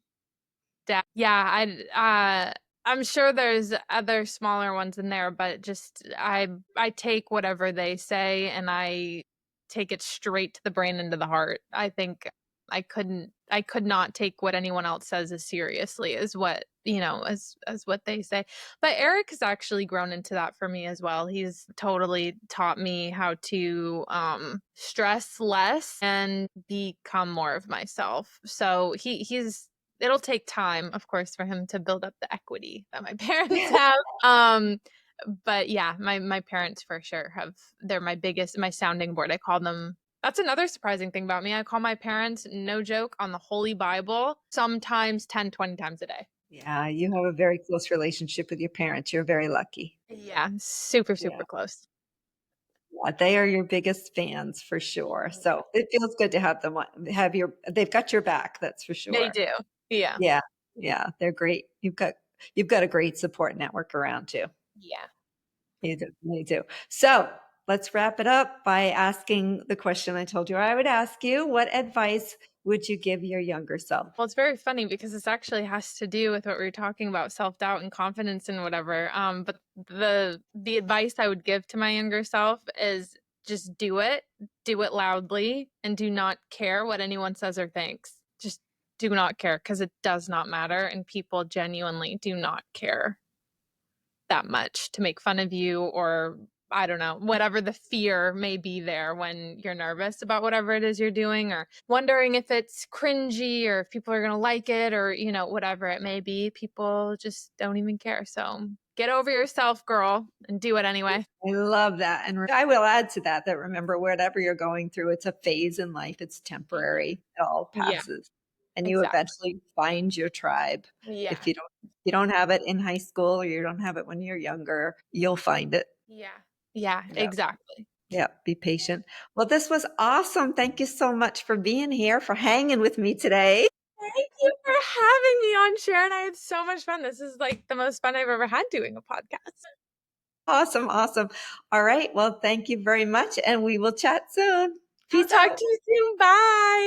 Speaker 2: dad. Yeah. I'm sure there's other smaller ones in there, but just I take whatever they say and I take it straight to the brain and to the heart. I think I could not take what anyone else says as seriously as what, as what they say. But Eric has actually grown into that for me as well. He's totally taught me how to stress less and become more of myself. So it'll take time, of course, for him to build up the equity that my parents have. But yeah, my parents for sure they're my sounding board. I call them. That's another surprising thing about me. I call my parents, no joke, on the Holy Bible, sometimes 10, 20 times a day.
Speaker 1: Yeah, you have a very close relationship with your parents. You're very lucky.
Speaker 2: Yeah, super,
Speaker 1: Yeah.
Speaker 2: super close.
Speaker 1: Yeah, they are your biggest fans for sure. So it feels good to have them they've got your back, that's for
Speaker 2: They
Speaker 1: sure.
Speaker 2: do. Yeah.
Speaker 1: Yeah. Yeah, they're great. You've got a great support network around you.
Speaker 2: Yeah.
Speaker 1: You do. So let's wrap it up by asking the question I told you I would ask you. What advice would you give your younger self?
Speaker 2: Well, it's very funny because this actually has to do with what we were talking about, self-doubt and confidence and whatever. But the advice I would give to my younger self is just do it loudly, and do not care what anyone says or thinks. Just do not care, because it does not matter, and people genuinely do not care that much to make fun of you, or I don't know, whatever the fear may be there when you're nervous about whatever it is you're doing, or wondering if it's cringy or if people are going to like it, or, whatever it may be. People just don't even care. So get over yourself, girl, and do it anyway.
Speaker 1: I love that. And I will add to that remember, whatever you're going through, it's a phase in life. It's temporary. It all
Speaker 2: Yeah,
Speaker 1: passes. And you
Speaker 2: exactly.
Speaker 1: eventually find your tribe.
Speaker 2: Yeah.
Speaker 1: If you don't have it in high school, or you don't have it when you're younger, you'll find it.
Speaker 2: Yeah. Yeah,
Speaker 1: Yeah.
Speaker 2: exactly.
Speaker 1: Yeah. Be patient. Well, this was awesome. Thank you so much for being here, for hanging with me today.
Speaker 2: Thank you for having me on, Sharon. I had so much fun. This is like the most fun I've ever had doing a podcast.
Speaker 1: Awesome. Awesome. All right. Well, thank you very much. And we will chat soon.
Speaker 2: I'll
Speaker 1: Peace
Speaker 2: talk
Speaker 1: out.
Speaker 2: to you soon. Bye.